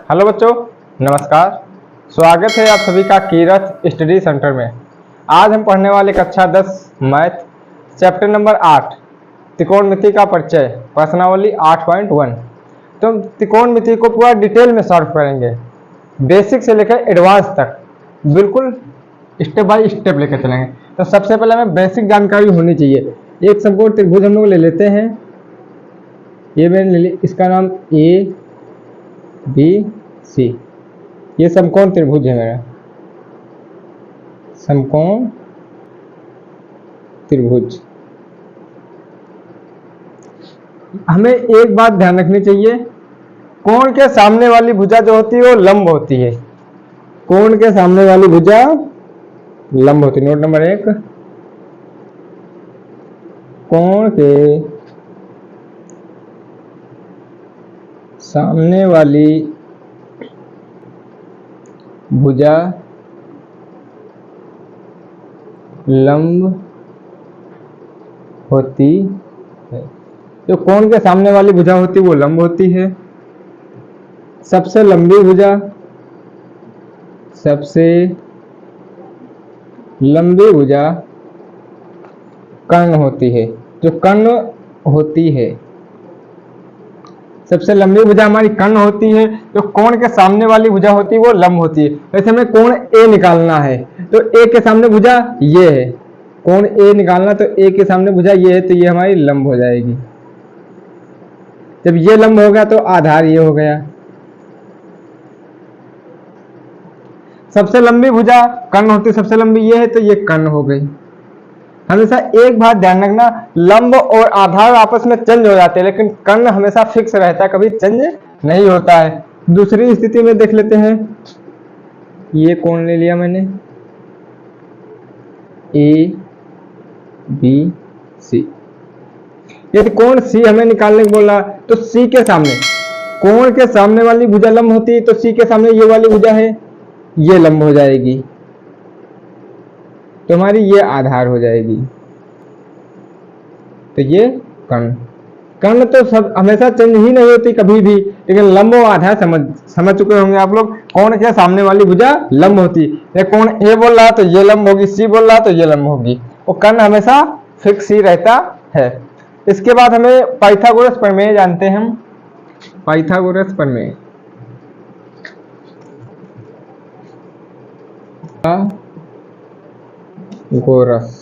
Hello बच्चों, नमस्कार। स्वागत है आप सभी का कीरत स्टडी सेंटर में। आज हम पढ़ने वाले कक्षा 10 मैथ चैप्टर नंबर 8 त्रिकोणमिति का परिचय प्रश्नावली 8.1। तो हम त्रिकोणमिति को पूरा डिटेल में सॉल्व करेंगे, बेसिक से लेकर एडवांस तक, बिल्कुल स्टेप बाय स्टेप लेकर चलेंगे। तो सबसे पहले हमें बेसिक जानकारी होनी चाहिए। एक समकोण त्रिभुज हम लोग ले लेते हैं। ये मैंने ले, इसका नाम ए बी सी, ये समकोण त्रिभुज है मेरा, समकोण त्रिभुज। हमें एक बात ध्यान रखनी चाहिए, कोण के सामने वाली भुजा जो होती है वो लंब होती है। कोण के सामने वाली भुजा लंब होती है। नोट नंबर 1, कोण के सामने वाली भुजा लंब होती है। जो कोण के सामने वाली भुजा होती है वो लंब होती है। सबसे लंबी भुजा, सबसे लंबी भुजा कर्ण होती है। जो कर्ण होती है, सबसे लंबी भुजा हमारी कर्ण होती है। जो कोण के सामने वाली भुजा होती है वो लंब होती है। वैसे हमें कोण ए निकालना है, तो ए के सामने भुजा ये है। कोण ए निकालना, तो ए के सामने भुजा ये है, तो ये हमारी लंब हो जाएगी। जब ये लंब हो गया तो आधार ये हो गया। सबसे लंबी भुजा कर्ण होती है, सबसे लंबी ये है, तो ये कर्ण हो गई। हमेशा एक बात ध्यान रखना, लंब और आधार आपस में चेंज हो जाते हैं, लेकिन कर्ण हमेशा फिक्स रहता है, कभी चेंज नहीं होता है। दूसरी स्थिति में देख लेते हैं। ये कोण ले लिया मैंने, ए बी सी। यदि कोण सी हमें निकालने को बोला, तो सी के सामने, कोण के सामने वाली भुजा लंब होती है, तो सी के सामने ये वाली भुजा है, ये लंब हो जाएगी, तो हमारी ये आधार हो जाएगी। तो ये कर्ण, कर्ण तो सब हमेशा चेंज ही नहीं होती कभी भी, लेकिन लंब और आधार समझ चुके होंगे आप लोग। कोण के सामने वाली भुजा लंब होती है। कोण ए बोल रहा तो ये लंब होगी, सी बोल रहा तो ये लंब होगी, और कर्ण हमेशा फिक्स ही रहता है। इसके बाद हमें पाइथागोरस प्रमेय जानते हैं हम। पाइथागोरस प्रमेय, गोरस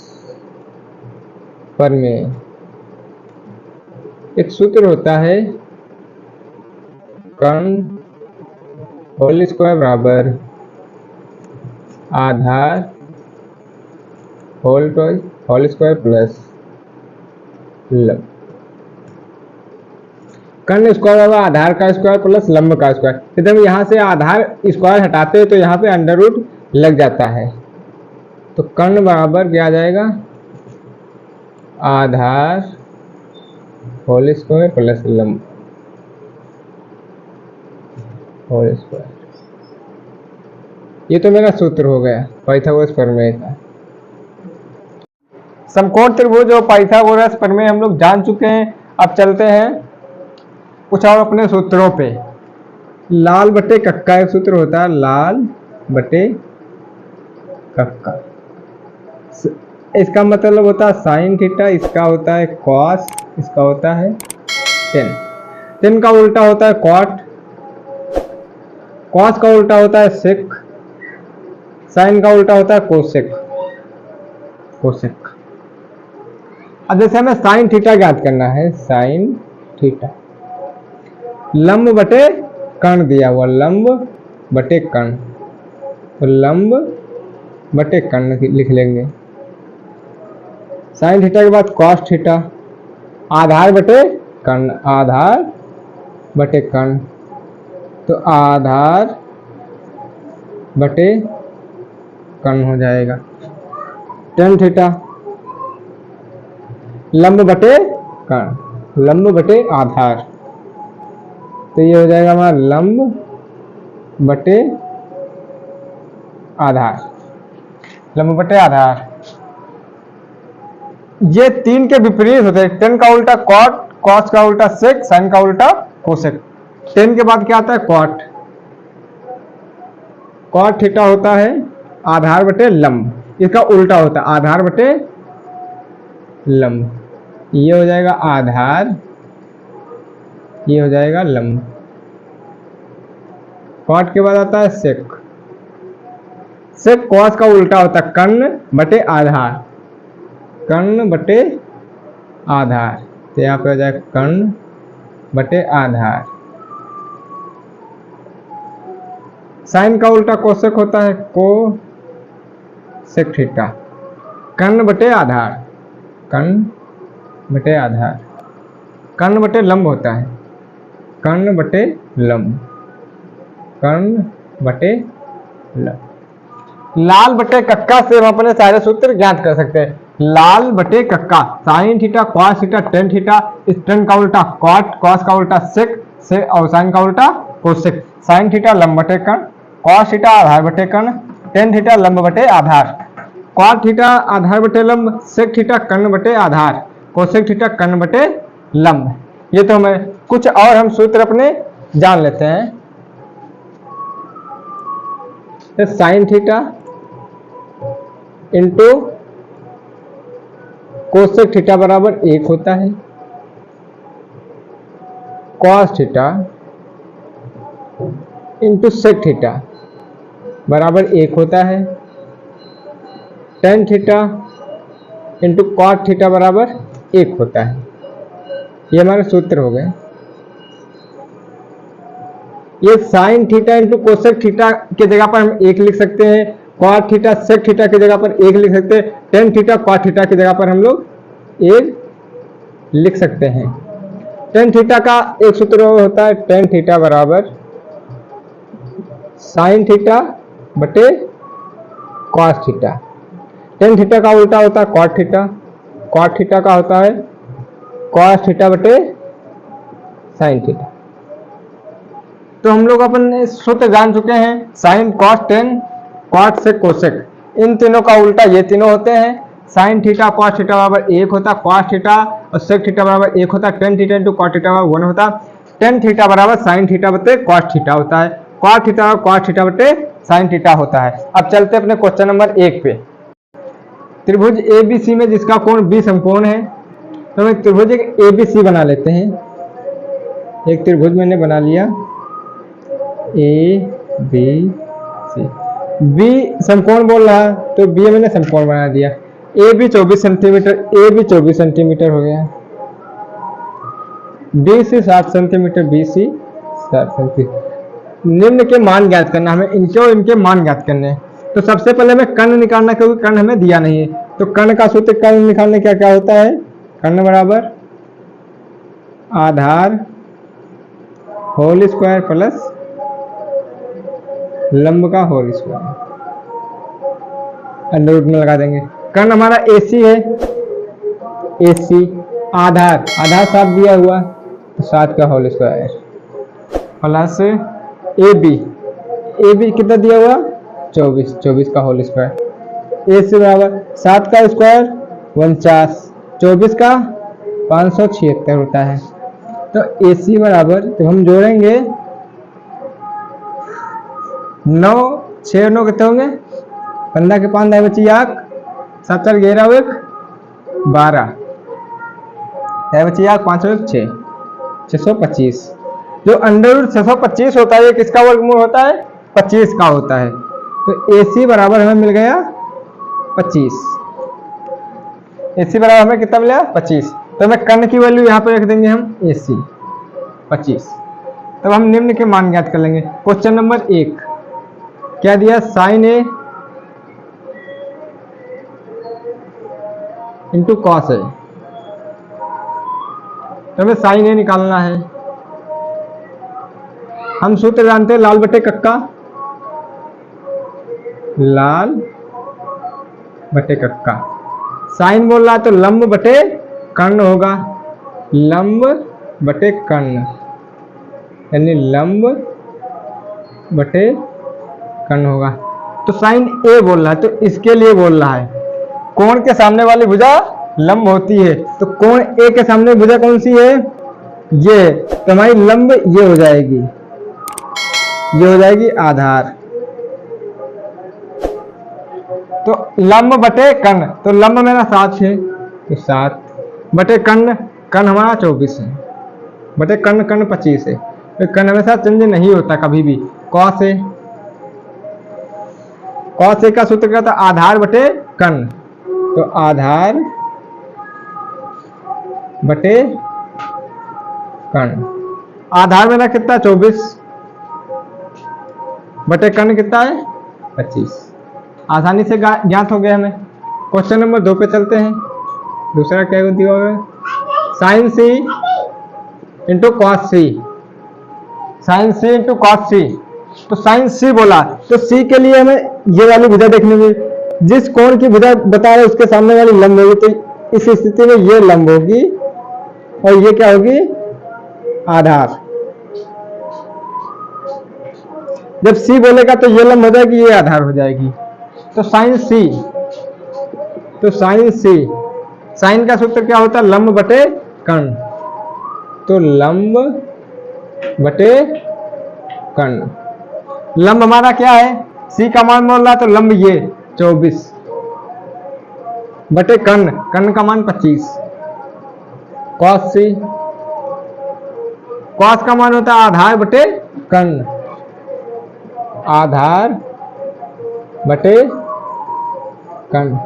प्रमेय, एक सूत्र होता है, कर्ण होल स्क्वायर बराबर आधार होल स्क्वायर प्लस लंब। कर्ण स्क्वायर बराबर आधार का स्क्वायर प्लस लंब का स्क्वायर। यदि हम यहाँ से आधार स्क्वायर हटाते हैं तो यहाँ पे अंडर रूट लग जाता है, तो कर्ण बराबर क्या आ जाएगा, आधार होल स्क्वायर प्लस लंब होल स्क्वायर। ये तो मेरा सूत्र हो गया पाइथागोरस प्रमेय का। समकोण त्रिभुज और पाइथागोरस प्रमेय हम लोग जान चुके हैं। अब चलते हैं कुछ और अपने सूत्रों पे। लाल बटे कक्का एक सूत्र होता है, लाल बटे कक्का। इसका मतलब होता है साइन थीटा, इसका होता है कॉस, इसका होता है टेन। टेन का उल्टा होता है कॉट, कॉस का उल्टा होता है सेक, साइन का उल्टा होता है कोसेक। अब जैसे हमें साइन थीटा ज्ञात करना है, साइन थीटा, लंब बटे कर्ण दिया हुआ, लंब बटे कर्ण, तो लंब बटे कर्ण लिख लेंगे। साइन थीटा के बाद कॉस थीटा, आधार बटे कर्ण, आधार बटे कर्ण, तो आधार बटे कर्ण हो जाएगा। टेन थीटा, लंब बटे कर्ण, लंब बटे आधार, तो ये हो जाएगा हमारा लंब बटे आधार, लंब बटे आधार। ये तीन के विपरीत होते हैं। टेन का उल्टा कॉट, कॉस का उल्टा सेक, साइन का उल्टा कोसेक। टेन के बाद क्या आता है कॉट, कॉट थीटा होता है आधार बटे लंब, इसका उल्टा होता है आधार बटे लंब। ये हो जाएगा आधार, ये हो जाएगा लंब। कॉट के बाद आता है सेक। सेक कॉस का उल्टा होता है कर्ण बटे आधार, कर्ण बटे आधार। तो यहाँ पे हो जाएगा कर्ण बटे आधार। साइन का उल्टा कोसेक होता है कोसेक थीटा। कर्ण बटे आधार, कर्ण बटे आधार। कर्ण बटे लंब होता है कर्ण बटे लंब, कर्ण बटे लंब। लाल बटे कक्का से हम अपने सारे सूत्र ज्ञात कर सकते हैं। लाल बटे कक्का sine theta cos theta tan theta, इस टेन का उल्टा कॉट, कॉस का उल्टा सेक से और साइन का उल्टा कोसेक। साइन थीटा लंब बटे कर्ण, कॉस थीटा आधार बटे कर्ण, टेन थीटा लंब बटे आधार, कॉट थीटा आधार बटे लंब, सेक थीटा कर्ण बटे आधार, कोसेक थीटा कर्ण बटे लंब। ये तो हमें कुछ और हम सूत्र अपने जान लेते हैं। Sine theta into cosec theta बराबर 1 होता है, cos theta into sec theta बराबर 1 होता है, tan theta into cot theta बराबर 1 होता है। ये हमारे सूत्र हो गए। ये sign theta into cosec theta के जगह पर हम 1 लिख सकते हैं, कॉट थीटा सेक थीटा की जगह पर 1 लिख सकते हैं, टेन थीटा कॉट थीटा की जगह पर हम लोग 1 लिख सकते हैं। टेन थीटा का एक सूत्र होता है टेन थीटा बराबर साइन थीटा बटे कॉस थीटा। टेन थीटा का उल्टा होता है कॉट थीटा, कॉट थीटा का होता है कॉस थीटा बटे साइन थीटा। तो हम लोग अपन सूत्र जान चुके हैं, साइन कॉस टेन कॉट से कोसेक, इन तीनों का उल्टा ये तीनों होते हैं। साइन थीटा कॉस थीटा बराबर 1 होता है, कॉस थीटा और सेक थीटा बराबर 1 होता है, tan theta into cot theta बराबर 1 होता है, टेन थीटा बराबर साइन थीटा बटे कॉस थीटा होता है, कॉट थीटा और कॉस थीटा बटे साइन थीटा होता है। अब चलते अपने क्वेश्चन नंबर 1 पे। त्रिभुज ABC में जिसका कोण B समकोण है, तो हम त्रिभुज एक ABC बना लेते हैं। एक त्रिभुज मैंने बना लिया ABC, B समकोण बोल रहा है तो B मैंने समकोण बना दिया। AB 24 सेंटीमीटर, AB 24 सेंटीमीटर हो गया। BC 7 centimetre, BC 7 centimetre. निम्न के मान ज्ञात करना, हमें इनके और इनके मान ज्ञात करने हैं। तो सबसे पहले हमें कर्ण निकालना, क्योंकि कर्ण हमें दिया नहीं है। तो कर्ण का सूत्र कर्ण निकालने का क्या होता है, कर्ण बराबर आधार होल स्क्वायर प्लस लंब का होल स्क्वायर, अंडर रूट में लगा देंगे। कर्ण हमारा AC है, AC आधार, आधार 7 दिया हुआ तो 7 का होल स्क्वायर प्लस AB कितना दिया हुआ 24, 24 का होल स्क्वायर। AC बराबर 7 का स्क्वायर 49, 24 का 576 होता है। तो AC बराबर जब हम जोड़ेंगे 9 6 9 कितने होंगे, 15 के 5 दाएं बची 8, 7 4 11 1 12, दाएं बची 8 5 1 6, 625। जो अंडर रूट 625 होता है ये किसका वर्गमूल होता है, 25 का होता है। तो AC बराबर हमें मिल गया 25। AC बराबर हमें कितना मिला 25। तो हमें कर्ण की वैल्यू यहाँ पर रख देंगे हम AC 25। तब हम निम्न के मान ज्ञात कर लेंगे। क्वेश्चन नंबर 1 क्या दिया, sine A into cos A। तो हमें साइन A निकालना है। हम सूत्र जानते हैं लाल बटे कक्का, लाल बटे कक्का। साइन बोल रहा है तो लंब बटे कर्ण होगा, लंब बटे कर्ण, यानी लंब बटे कर्ण होगा। तो साइन A बोल रहा है तो इसके लिए बोल रहा है कोण के सामने वाली भुजा लंब होती है। तो कोण A के सामने भुजा कौन सी है, ये, तो हमारी लंब ये हो जाएगी, ये हो जाएगी आधार, तो लंब बटे कर्ण, तो लंब मेरा 7 है तो 7 बटे कर्ण, कर्ण हमारा 24 है बटे कर्ण, कर्ण 25 है। तो कर्ण हमेशा चेंज नहीं होता कभी भी। कॉस ए, कॉस ए का सूत्र क्या था, आधार बटे कर्ण, तो आधार बटे कर्ण। आधार मेरा कितना 24 बटे कर्ण कितना है 25। आसानी से ज्ञात हो गया हमें। क्वेश्चन नंबर 2 पे चलते हैं। दूसरा क्या दिया होगा, sign C into cos C, sign C into cos सी। तो साइन सी बोला तो सी के लिए हमें ये वाली भुजा देखनी होगी, जिस कोण की भुजा बता रहे उसके सामने वाली लंब होगी, तो इस स्थिति में ये लंब होगी और ये क्या होगी आधार। जब सी बोलेगा तो ये लंब हो जाएगी, ये आधार हो जाएगी। तो साइन सी, तो साइन सी, साइन का सूत्र क्या होता है लंब बटे कर्ण, तो लंब बटे कर्ण। लंब हमारा क्या है, सी का मान बोल रहा तो लंब ये 24 बटे कर्ण, कर्ण का मान 25। कॉस सी, कॉस का मान होता है आधार बटे कर्ण, आधार बटे कर्ण।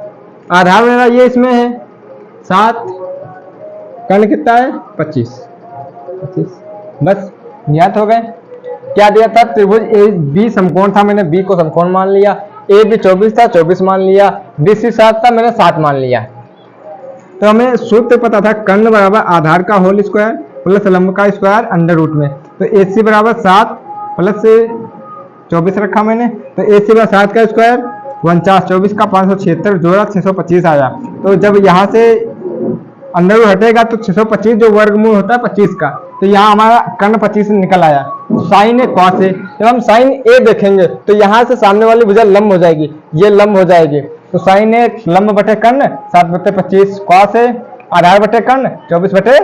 आधार मेरा ये इसमें है 7, कर्ण कितना है 25। बस ज्ञात हो गए। क्या दिया था, त्रिभुज ए बी समकोण था, मैंने बी को समकोण मान लिया। ए बी 24 था, 24 मान लिया। बी सी 7 था, मैंने 7 मान लिया। तो हमें सूत्र पता था कर्ण बराबर आधार का होल स्क्वायर प्लस लंब का स्क्वायर अंडर रूट में। तो ए सी बराबर 7 प्लस 24 रखा मैंने, तो ए सी बराबर 7 का स्क्वायर 49, 24 का 576 जोड़ा 625 आया। तो जब यहाँ से अंडर रूट हटेगा तो 625 जो वर्गमूल होता है 25 का, तो यहाँ हमारा कर्ण 25 निकल आया। साइन ए कॉस ए, जब हम साइन ए देखेंगे तो यहाँ से सामने वाली भुजा लंब हो जाएगी, ये लंब हो जाएगी। तो साइन ए लंब बटे कर्ण 7 बटे 25, कॉस ए आधार बटे कर्ण 24 बटे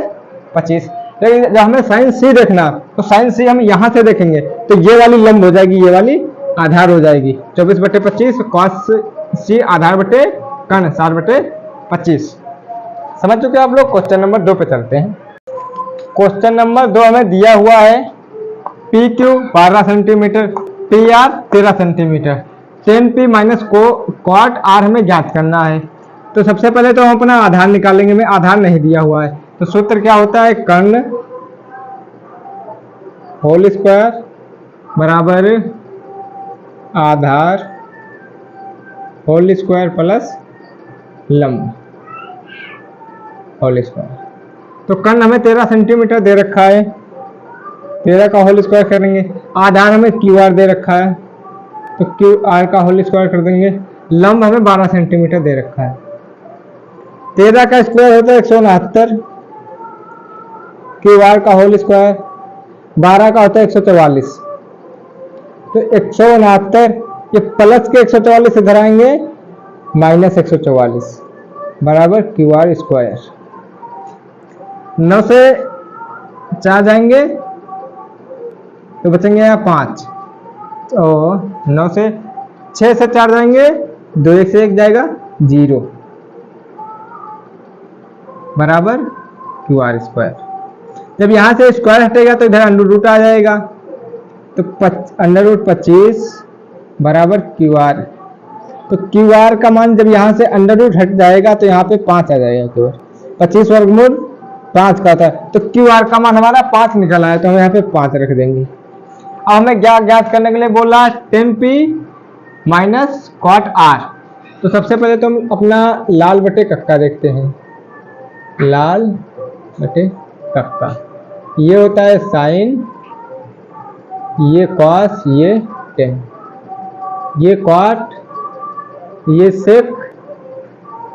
25। लेकिन जब हमें साइन सी देखना तो साइन सी हम यहाँ से देखेंगे तो ये वाली लंब हो जाएगी, ये वाली आधार हो जाएगी। 24 बटे 25 कॉस सी आधार बटे कर्ण 7 बटे 25। समझ चुके आप लोग। क्वेश्चन नंबर 2 पे चलते हैं। क्वेश्चन नंबर 2 हमें दिया हुआ है P Q 12 centimetre, T R 13 centimetre, tan P minus cot R हमें ज्ञात करना है। तो सबसे पहले तो हम अपना आधार निकालेंगे, में आधार नहीं दिया हुआ है। तो सूत्र क्या होता है, कर्ण होल स्क्वायर बराबर आधार होल स्क्वायर प्लस लंब होल स्क्वायर। तो कर्ण हमें 13 सेंटीमीटर दे रखा है, 13 का होल स्क्वायर करेंगे। आधार हमें क्यू आर दे रखा है, तो क्यू आर का होल स्क्वायर कर देंगे। लंब हमें 12 सेंटीमीटर दे रखा है। 13 का स्क्वायर होता है 169, क्यू आर का होल स्क्वायर 12 का होता है 144। तो 169 ये प्लस के 144 इधर आएंगे, माइनस 144 बराबर क्यू आर स्क्वायर। 9 से 4 जाएंगे तो बचेंगे यहाँ 5, और 9 से 6 से 4 जाएंगे, 2 1 से 1 जाएगा 0 बराबर क्यू आर स्क्वायर। जब यहाँ से स्क्वायर हटेगा तो इधर अंडर रूट आ जाएगा, तो अंडर रूट 25 बराबर क्यू आर। तो क्यू आर का मान जब यहाँ से अंडर रूट हट जाएगा तो यहाँ पे 5 आ जाएगा, क्यू आर 25 वर्गमूल 5 का था। तो क्यू आर का मान हमारा 5 निकल आया, तो हम यहाँ पे 5 रख देंगे। अब हमें क्या ज्ञात करने के लिए बोला, 10p माइनस कॉट आर। तो सबसे पहले तो हम अपना लाल बटे कक्का देखते हैं, लाल बटे कक्का। ये होता है साइन, ये कॉस, ये टेन, ये कॉट, ये सेक,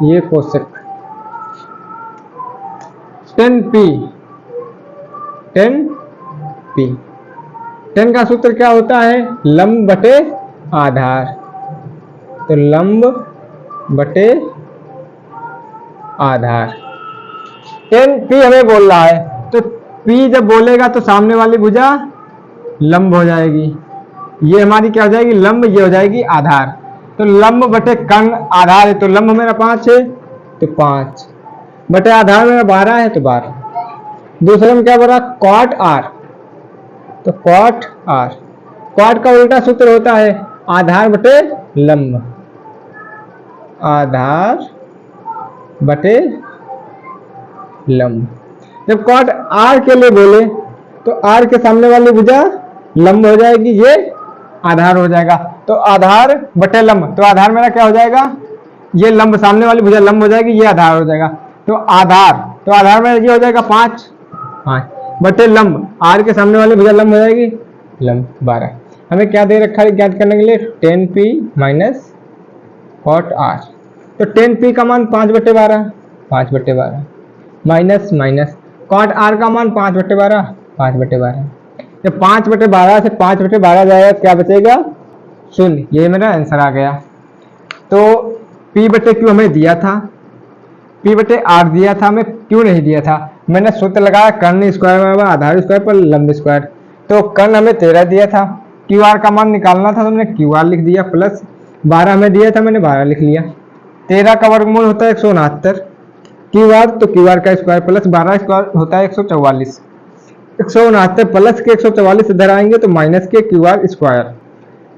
ये कोसेक। 10p 10p 10 का सूत्र क्या होता है, लंब बटे आधार। तो लंब बटे आधार। 10p हमें बोल रहा है, तो p जब बोलेगा तो सामने वाली भुजा लंब हो जाएगी, ये हमारी क्या हो जाएगी लंब, ये हो जाएगी आधार। तो लंब बटे कर्ण आधार है, तो लंब मेरा 5 है तो 5 बटे आधार मेरा 12 है तो 12। दूसरे में क्या बोला, कॉट आर, तो कॉट आर, कॉट का उल्टा सूत्र होता है आधार बटे लंब, आधार बटे लंब। जब कॉट आर के लिए बोले तो आर के सामने वाली भुजा लंब हो जाएगी, ये आधार हो जाएगा, तो आधार बटे लंब, तो आधार मेरा क्या हो जाएगा, ये लंब सामने वाली भुजा लंब हो जाएगी, ये आधार हो जाएगा, तो आधार मेरा ये हो जाएगा 5 बटे लंब, आर के सामने वाली भुजा लंब हो जाएगी लंब 12। हमें क्या दे रखा है ज्ञात करने के लिए, 10p माइनस कॉट आर, तो 10p का मान 5 बटे 12 माइनस माइनस कॉट आर का मान 5 बटे 12, जब 5 बटे 12 से 5 बटे 12 जाएगा क्या बचेगा, 0। ये मेरा आंसर आ गया। तो p बटे क्यू हमें दिया था, p बटे आर दिया था, हमें क्यों नहीं दिया था, मैंने सूत्र लगाया कर्ण स्क्वायर बराबर आधार स्क्वायर पर लंब स्क्वायर, तो कर्ण हमें 13 दिया था, क्यू आर का मान निकालना था तो मैंने क्यू आर लिख दिया, प्लस 12 हमें दिया था मैंने 12 लिख लिया। 13 का वर्गमूल होता है 169, क्यू आर तो क्यू आर का स्क्वायर प्लस 12 स्क्वायर होता है 144, 169 प्लस के 144 इधर आएंगे तो माइनस के क्यू आर स्क्वायर,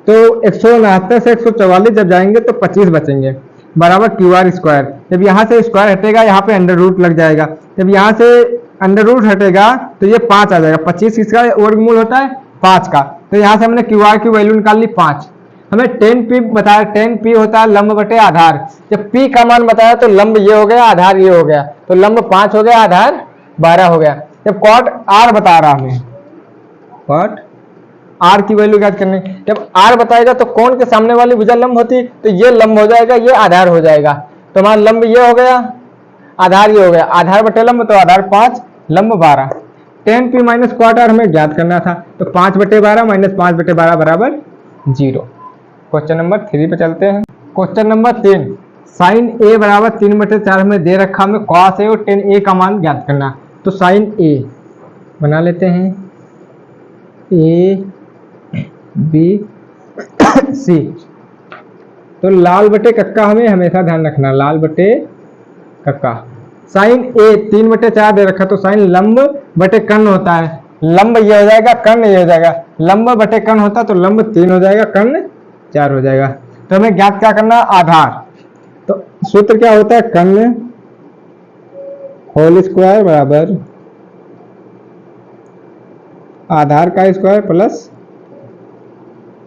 तो 169 से 144 जब जाएंगे तो 25 बचेंगे बराबर क्यू आर स्क्वायर। जब यहाँ से स्क्वायर हटेगा यहाँ पे अंडर रूट लग जाएगा, जब यहाँ से अंडर रूट हटेगा तो ये 5 आ जाएगा, 25 इसका वर्गमूल होता है 5 का, तो यहाँ से हमने क्यू आर की वैल्यू निकाल ली 5। हमें 10p बताया, 10p होता है लंब बटे आधार, जब p का मान बताया तो लंब ये हो गया आधार ये हो गया, तो लंब 5 हो गया आधार 12 हो गया। जब कॉट आर बता रहा हमें, कॉट आर की वैल्यू ज्ञात करनी, जब आर बताएगा तो कौन के सामने वाली भुजा लंब होती, तो ये लंब हो जाएगा ये आधार हो जाएगा, तो हमारा लंब ये हो गया आधार ये हो गया, आधार बटे लंब तो आधार 5 लंब 12। 10p माइनस कॉट आर हमें ज्ञात करना था, तो 5 बटे 12 माइनस 5 बटे 12 बराबर 0। क्वेश्चन नंबर 3 पे चलते हैं। क्वेश्चन नंबर 3, साइन ए बराबर 3 बटे 4 में दे रखा, हमें कॉस ए और टेन ए का मान ज्ञात करना, तो साइन ए बना लेते हैं ए बी सी, तो लाल बटे कक्का हमें हमेशा ध्यान रखना, लाल बटे कक्का। साइन ए 3 बटे 4 दे रखा, तो साइन लंब बटे कर्ण होता है, लंब ये हो जाएगा कर्ण ये हो जाएगा, लंब बटे कर्ण होता तो लंब 3 हो जाएगा कर्ण 4 हो जाएगा। तो हमें ज्ञात क्या करना, आधार, तो सूत्र क्या होता है कर्ण होल स्क्वायर बराबर आधार का स्क्वायर प्लस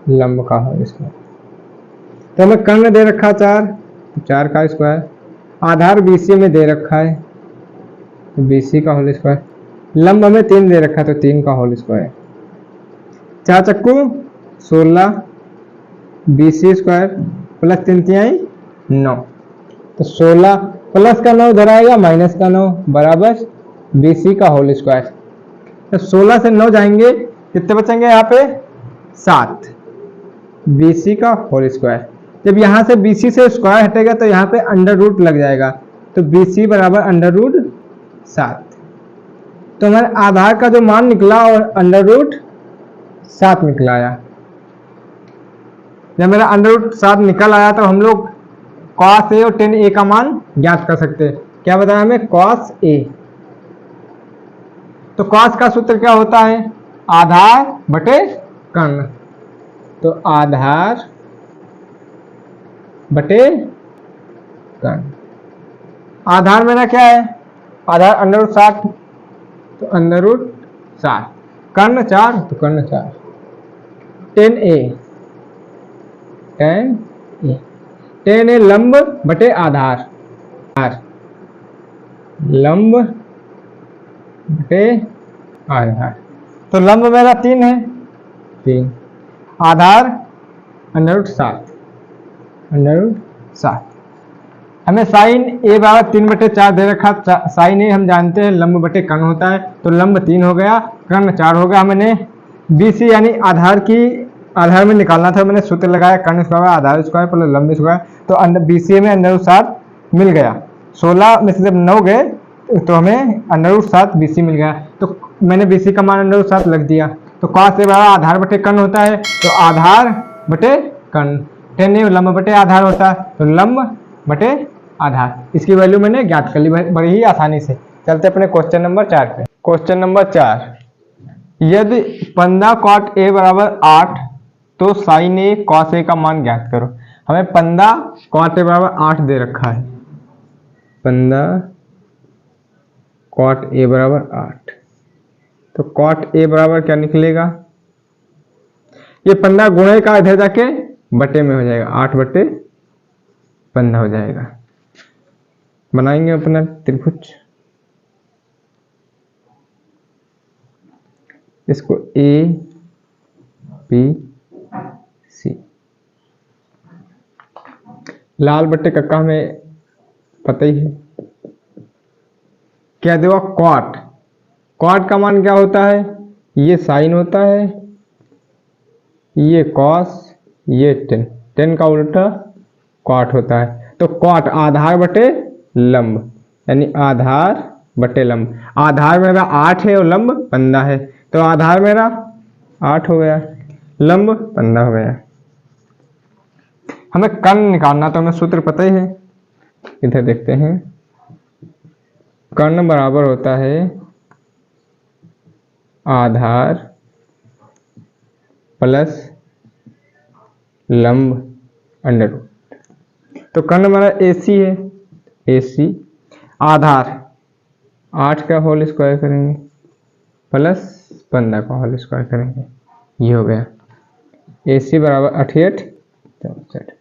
लंब का होल स्क्वायर। तो हमें कर्ण दे रखा 4, तो 4 का स्क्वायर, आधार BC में दे रखा है तो BC का होल स्क्वायर, लंब हमें 3 दे रखा तो 3 का होल स्क्वायर, 4 चक्कू 16 BC स्क्वायर प्लस 3 तिहाई 9, तो 16 प्लस का 9 इधर आएगा माइनस का 9 बराबर BC का होल स्क्वायर। तो 16 से 9 जाएंगे कितने बचेंगे यहाँ पे 7 BC का होल स्क्वायर। जब यहाँ से BC से स्क्वायर हटेगा तो यहाँ पे अंडर रूट लग जाएगा, तो BC बराबर अंडर रूट 7, तो हमारे आधार का जो मान निकला और अंडर रूट 7 निकला आया। जब मेरा अंडर रूट 7 निकल आया तो हम लोग कॉस ए और टेन ए का मान ज्ञात कर सकते हैं। क्या बताया हमें, कॉस ए, तो कॉस का सूत्र क्या होता है आधार बटे कर्ण, तो आधार बटे कर्ण, आधार मेरा क्या है आधार अंडर रूट 7, तो अंडर रूट 7, कर्ण 4 तो कर्ण 4, 10a 10a लंब बटे आधार, लंब बटे आधार, तो लंब मेरा 3 है 3, आधार अंडर रूट 7, हमें साइन ए बराबर 3 बटे 4 दे रखा, साइन ए हम जानते हैं लंब बटे कर्ण होता है, तो लंब 3 हो गया कर्ण 4 हो गया। हमने BC यानी आधार की आधार में निकालना था, मैंने सूत्र लगाया कर्ण स्क्वायर आधार स्क्वायर प्लस लंब स्क्वायर, तो BC में अंडर रूट 7 मिल गया, 16 में से जब 9 गए तो हमें अंडर रूट 7 BC मिल गया, तो मैंने BC का मान अंडर रूट 7 लग दिया। तो कॉस ए बराबर आधार बटे कर्ण होता है, तो आधार बटे कर्ण, 10 ये लंब बटे आधार होता है, तो लंब बटे आधार, इसकी वैल्यू मैंने ज्ञात कर ली बड़ी ही आसानी से। चलते अपने क्वेश्चन नंबर 4 पे। क्वेश्चन नंबर 4, यदि 15 cot a बराबर 8 तो साइन ए कॉस ए का मान ज्ञात करो। हमें 15 cot a बराबर 8 दे रखा है, 15 cot a बराबर 8, तो cot a बराबर क्या निकलेगा, ये 15 गुणे का इधर जाके बटे में हो जाएगा, 8 बटे 15 हो जाएगा। बनाएंगे अपना त्रिभुज, इसको ए बी सी, लाल बट्टे कक्का हमें पता ही है। क्या देखो कॉट, कॉट का मान क्या होता है, ये साइन होता है, ये कॉस, ये टेन, टेन का उल्टा कॉट होता है। तो कॉट आधार बटे लंब, यानी आधार बटे लंब। आधार मेरा 8 है और लंब 15 है, तो आधार मेरा 8 हो गया, लंब 15 हो गया। हमें कर्ण निकालना, तो हमें सूत्र पता ही है, इधर देखते हैं। कर्ण बराबर होता है आधार प्लस लंब अंडर रूट। तो कर्ण हमारा AC है, AC आधार 8 का होल स्क्वायर करेंगे प्लस 15 का होल स्क्वायर करेंगे, ये हो गया। AC बराबर 88 64,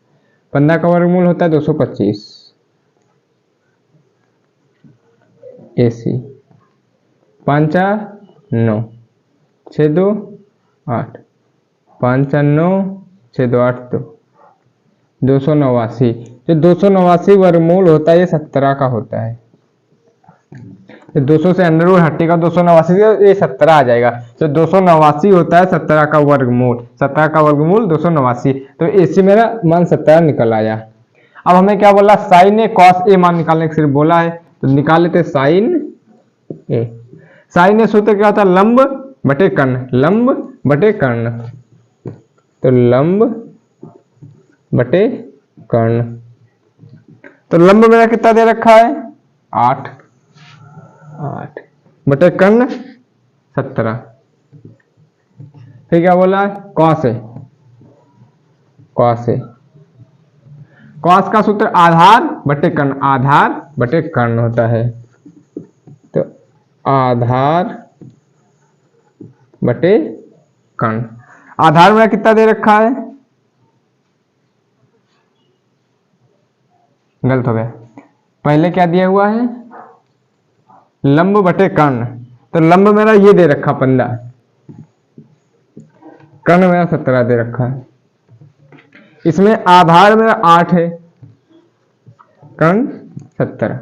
15 का वर्गमूल होता है 225, AC 5 9 6 2 8, 5 9 6 2 8 2, 289। जो 289 वर्गमूल होता है ये 17 का होता है। 200 से अंडर रूट हटेगा, 289 ये 17 आ जाएगा। तो 289 होता है 17 का वर्गमूल, 17 का वर्गमूल 289, तो AC मेरा मान 17 निकल आया। अब हमें क्या बोला, साइन ए कॉस ए मान निकालने के सिर्फ बोला है, तो निकाल लेते साइन ए। साइन ए सूत्र क्या होता है, लंब बटे कर्ण, लंब बटे कर्ण, तो लंब बटे कर्ण। तो लंब मेरा कितना दे रखा है 8, 8 बटे कर्ण 17। फिर क्या बोला है, कॉस है, कॉस है, कॉस का सूत्र आधार बटे कर्ण, आधार बटे कर्ण होता है, तो आधार बटे कर्ण। आधार में कितना दे रखा है, गलत हो गया, पहले क्या दिया हुआ है, लंब बटे कर्ण, तो लंब मेरा ये दे रखा 15, कर्ण मेरा 17 दे रखा है। इसमें आधार मेरा 8 है, कर्ण 17,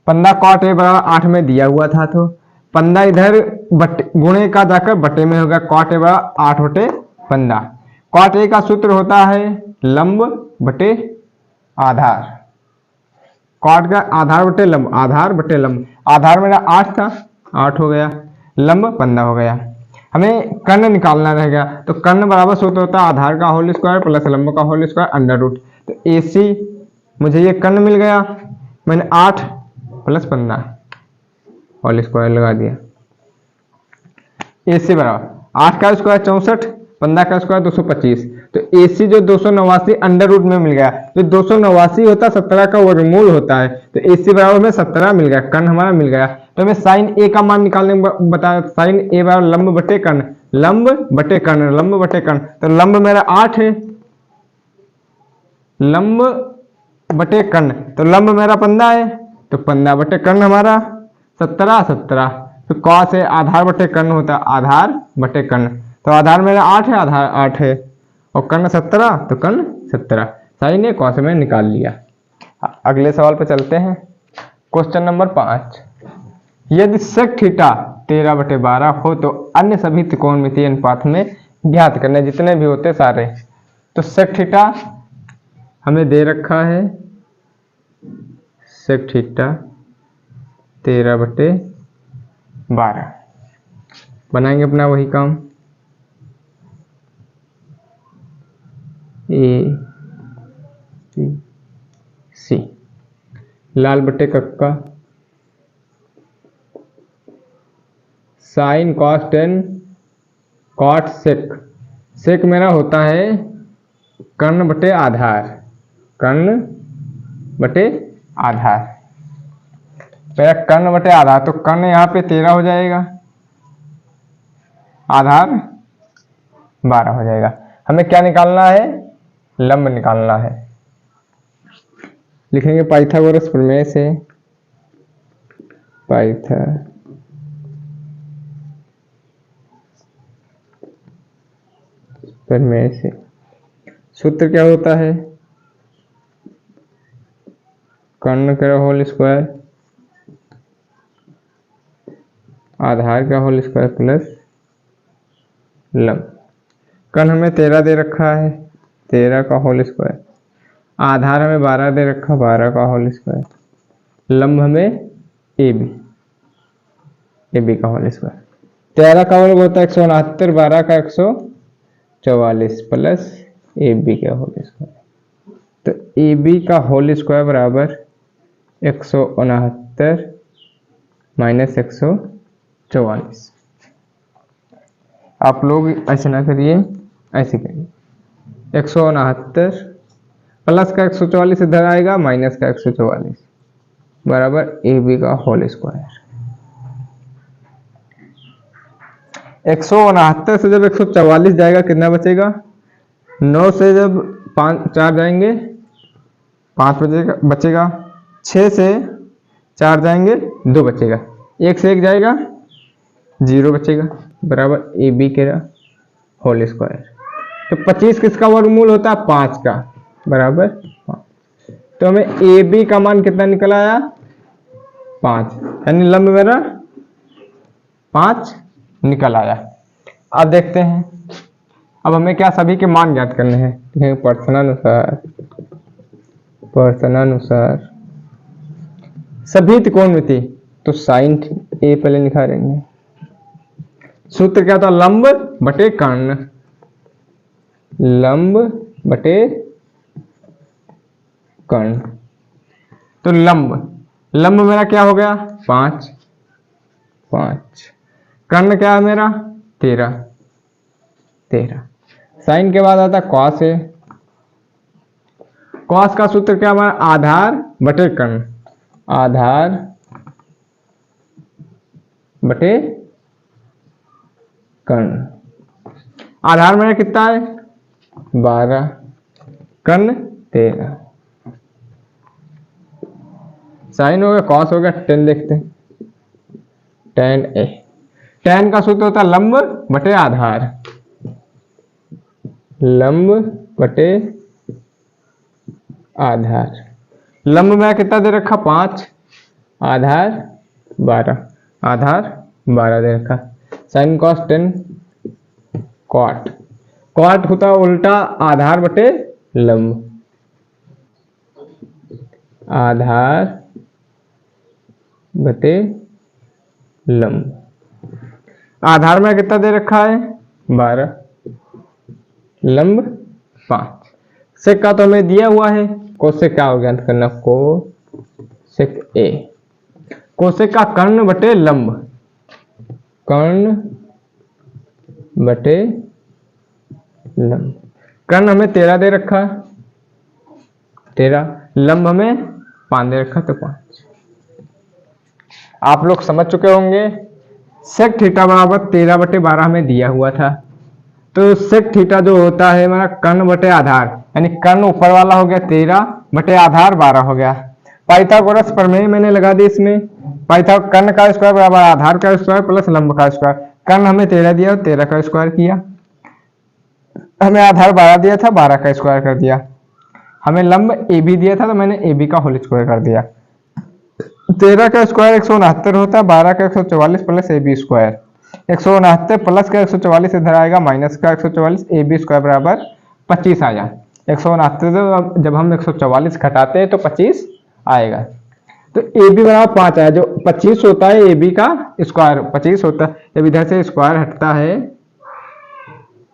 15 कॉट ए बराबर 8 में दिया हुआ था, तो 15 इधर बटे गुणे का जाकर बटे में होगा, कॉट ए बराबर 8 बटे 15। कॉट ए का सूत्र होता है लंब बटे आधार, कॉट का आधार बटे लंब, आधार बटे लंब। आधार मेरा 8 था, 8 हो गया, लंब 15 हो गया। हमें कर्ण निकालना रहेगा, तो कर्ण बराबर सूत्र होता है आधार का होल स्क्वायर प्लस लंब का होल स्क्वायर अंडर रूट। तो AC मुझे ये कर्ण मिल गया, मैंने 8 प्लस 15 होल स्क्वायर लगा दिया। AC बराबर 8 का स्क्वायर 64, 15 का स्क्वायर 225, तो AC जो 289 अंडर रूट में मिल गया, जो 289 होता है 17 का वर्गमूल होता है, तो AC बराबर में 17 मिल गया, कर्ण हमारा मिल गया। तो हमें साइन ए का मान निकालने बताया, साइन ए बराबर लंब बटे कर्ण, लंब बटे कर्ण, लंब बटे कर्ण, तो लंब मेरा 8 है, लंब बटे कर्ण, तो लंब मेरा 15 है, तो 15 बटे कर्ण हमारा 17, 17, तो कॉस है आधार बटे कर्ण होता है, आधार बटे कर्ण, तो आधार मेरा 8 है, आधार 8 है, और कर्ण 17, तो कर्ण 17, साइन ए कॉस में निकाल लिया। अगले सवाल पे चलते हैं। क्वेश्चन नंबर 5, यदि सेक थीटा 13/12 हो तो अन्य सभी त्रिकोणमितीय अनुपात में ज्ञात करने, जितने भी होते सारे। तो सेक थीटा हमें दे रखा है, सेक थीटा 13/12, बनाएंगे अपना वही काम। A B C. लाल बटे कक्का sine cos tan cot sec. Sec मेरा होता है कर्ण बटे आधार, कर्ण बटे आधार। पहले कर्ण बटे आधार, तो कर्ण यहाँ पे 13 हो जाएगा, आधार 12 हो जाएगा। हमें क्या निकालना है? लंब निकालना है। लिखेंगे पाइथागोरस प्रमेय से, प्रमेय से सूत्र क्या होता है? कर्ण का होल स्क्वायर आधार का होल स्क्वायर प्लस लंब। कर्ण हमें 13 दे रखा है, 13 का होल स्क्वायर। आधार हमें 12 दे रखा, 12 का होल स्क्वायर। लंब हमें AB का होल स्क्वायर। 13 का होल होता है 169, 12 का 144 प्लस AB का होल स्क्वायर। तो AB का होल स्क्वायर बराबर 169 माइनस 144। आप लोग ऐसे ना करिए, ऐसे करिए। 169 प्लस का 144 इधर आएगा, माइनस का 144 बराबर AB का होल स्क्वायर। 169 से जब 144 जाएगा कितना बचेगा? 9 से जब 4 जाएंगे 5 बचेगा। 6 से 4 जाएंगे 2 बचेगा। 1 से 1 जाएगा 0 बचेगा, बराबर AB के होल स्क्वायर। तो 25 किसका वर्गमूल होता है? 5 का, बराबर 5। तो हमें AB का मान कितना निकल आया? 5, यानी लंब मेरा 5 निकल आया। अब देखते हैं, अब हमें क्या सभी के मान ज्ञात करने हैं। प्रश्नानुसार सभी त्रिकोणमिति, तो साइन A पहले निकालेंगे। सूत्र क्या था? लंब बटे कर्ण, लंब बटे कर्ण। तो लंब मेरा क्या हो गया? 5। कर्ण क्या है मेरा? 13। साइन के बाद आता कॉस है। कॉस का सूत्र क्या हमारा? आधार बटे कर्ण, आधार बटे कर्ण। आधार मेरा कितना है? 12, कर्ण 13। साइन हो गया, कॉस हो गया, टेन देखते हैं। tan A, tan का सूत्र होता है लंब बटे आधार, लंब बटे आधार। लंब में कितना दे रखा? 5, आधार 12, आधार 12 दे रखा। साइन कॉस 10 कॉट, कॉट होता है उल्टा आधार बटे लंब, आधार बटे लंब। आधार में कितना दे रखा है? 12, लंब 5। सेक का तो हमें दिया हुआ है, कोसेक क्या हो ज्ञात करना? Cosec A। कोसेक का कर्ण बटे लंब, कर्ण बटे लंब। कर्ण हमें 13 दे रखा, 13, लंब हमें 5 दे रखा, तो 5। आप लोग समझ चुके होंगे। सेक थीटा बराबर 13 बटे 12 हमें दिया हुआ था। तो सेक थीटा जो होता है हमारा कर्ण बटे आधार, यानी कर्ण ऊपर वाला हो गया 13 बटे आधार 12 हो गया। पाइथागोरस प्रमेय मैंने लगा दी इसमें। कर्ण का स्क्वायर बराबर आधार का स्क्वायर प्लस लंब का स्क्वायर। कर्ण हमें 13 दिया, 13 का स्क्वायर किया। हमें आधार 12 दिया था, 12 का स्क्वायर कर दिया। हमें लंब AB दिया था, तो मैंने AB का होल स्क्वायर कर दिया। 13 का स्क्वायर 169 होता है, 12 का 144 प्लस AB स्क्वायर। 169 प्लस का 144 इधर आएगा, माइनस का 144, AB स्क्वायर बराबर 25 आया। 169 जब हम 144 घटाते हैं तो 25 आएगा। तो AB बराबर 5 आया, जो 25 होता है AB का स्क्वायर 25 होता है। जब इधर से स्क्वायर हटता है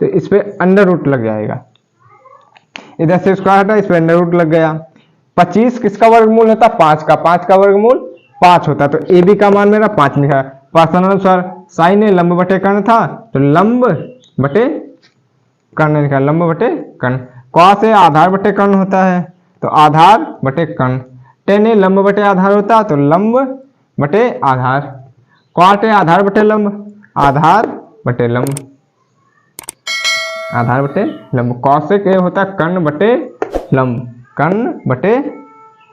तो इस पे अंडर रूट लग जाएगा। इधर से स्क्वायर हटा, इस पर अंडर रूट लग गया। 25 किसका वर्गमूल होता? 5 का। 5 का वर्गमूल 5 होता, तो ए बी का मान मेरा 5 लिखा। प्रश्नानुसार साइन ए लंब बटे कर्ण था, तो लंब बटे कर्ण लिखा, लंब बटे कर्ण। कॉस ए आधार बटे कर्ण होता है, तो आधार बटे कर्ण। टेन ए लंब बटे आधार होता, तो लंब बटे आधार। क्वाट ए आधार बटे लंब, आधार बटे लंब, आधार बटे लंब। कौशिक ए होता है कर्ण बटे लंब, कर्ण बटे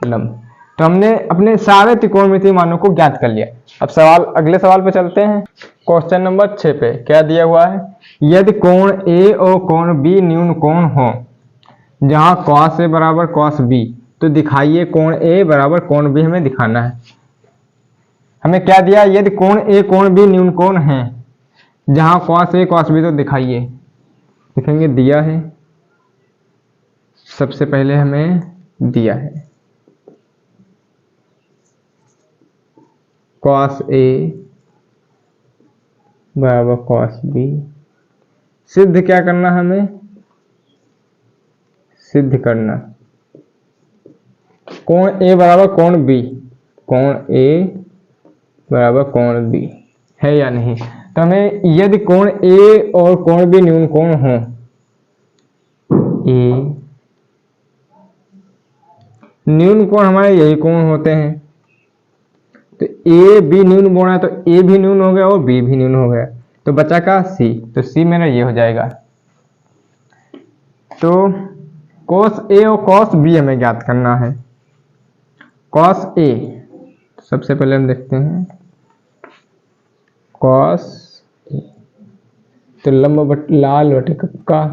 लंब। तो हमने अपने सारे त्रिकोणमितीय मानों को ज्ञात कर लिया। अब सवाल, अगले सवाल पे चलते हैं। क्वेश्चन नंबर 6 पे क्या दिया हुआ है? यदि कोण ए और कोण बी न्यून कोण हो, जहां cos ए बराबर cos बी, तो दिखाइए कोण ए बराबर कोण बी हमें दिखाना है। हमें क्या दिया? यदि कोण ए कोण बी न्यून कोण है, जहां cos ए cos बी, तो दिखाइए। लिखेंगे दिया है, सबसे पहले हमें दिया है cos ए बराबर cos बी। सिद्ध क्या करना हमें? सिद्ध करना कोण ए बराबर कोण बी, कोण ए बराबर कोण बी है या नहीं। तो हमें यदि कोण ए और कोण बी न्यून कोण हो, ए न्यून कोण हमारे यही कोण होते हैं, तो ए बी न्यून बोना है, तो ए भी न्यून हो गया और बी भी न्यून हो गया, तो बचा का सी। तो सी मेरा ये हो जाएगा। तो cos ए और cos बी हमें ज्ञात करना है। cos ए, सबसे पहले हम देखते हैं cos ए, तो लंब बट लाल बटे कक्का।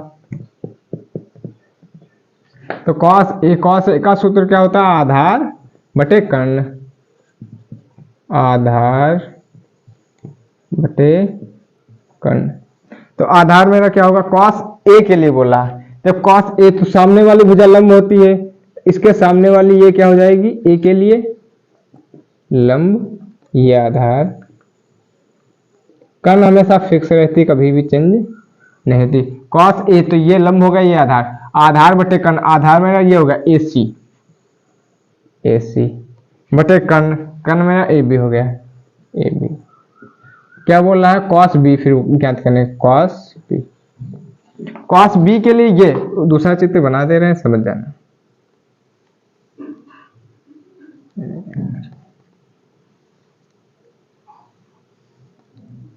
तो cos ए का सूत्र क्या होता है? आधार बटे कर्ण, आधार बटे कर्ण। तो आधार मेरा क्या होगा? cos ए के लिए बोला है, जब cos ए, तो सामने वाली भुजा लंब होती है, इसके सामने वाली ये क्या हो जाएगी? ए के लिए लंब, ये आधार। कर्ण हमेशा फिक्स रहती, कभी भी चेंज नहीं होती। cos ए, तो ये लंब होगा, ये आधार, आधार बटे कर्ण। आधार मेरा ये होगा ए सी, ए सी बटे कर्ण, कर्ण मेरा ए बी हो गया, ए बी। क्या बोल रहा है? cos बी, फिर ज्ञात करने cos बी। cos बी के लिए ये दूसरा चित्र बना दे रहे हैं, समझ जाना।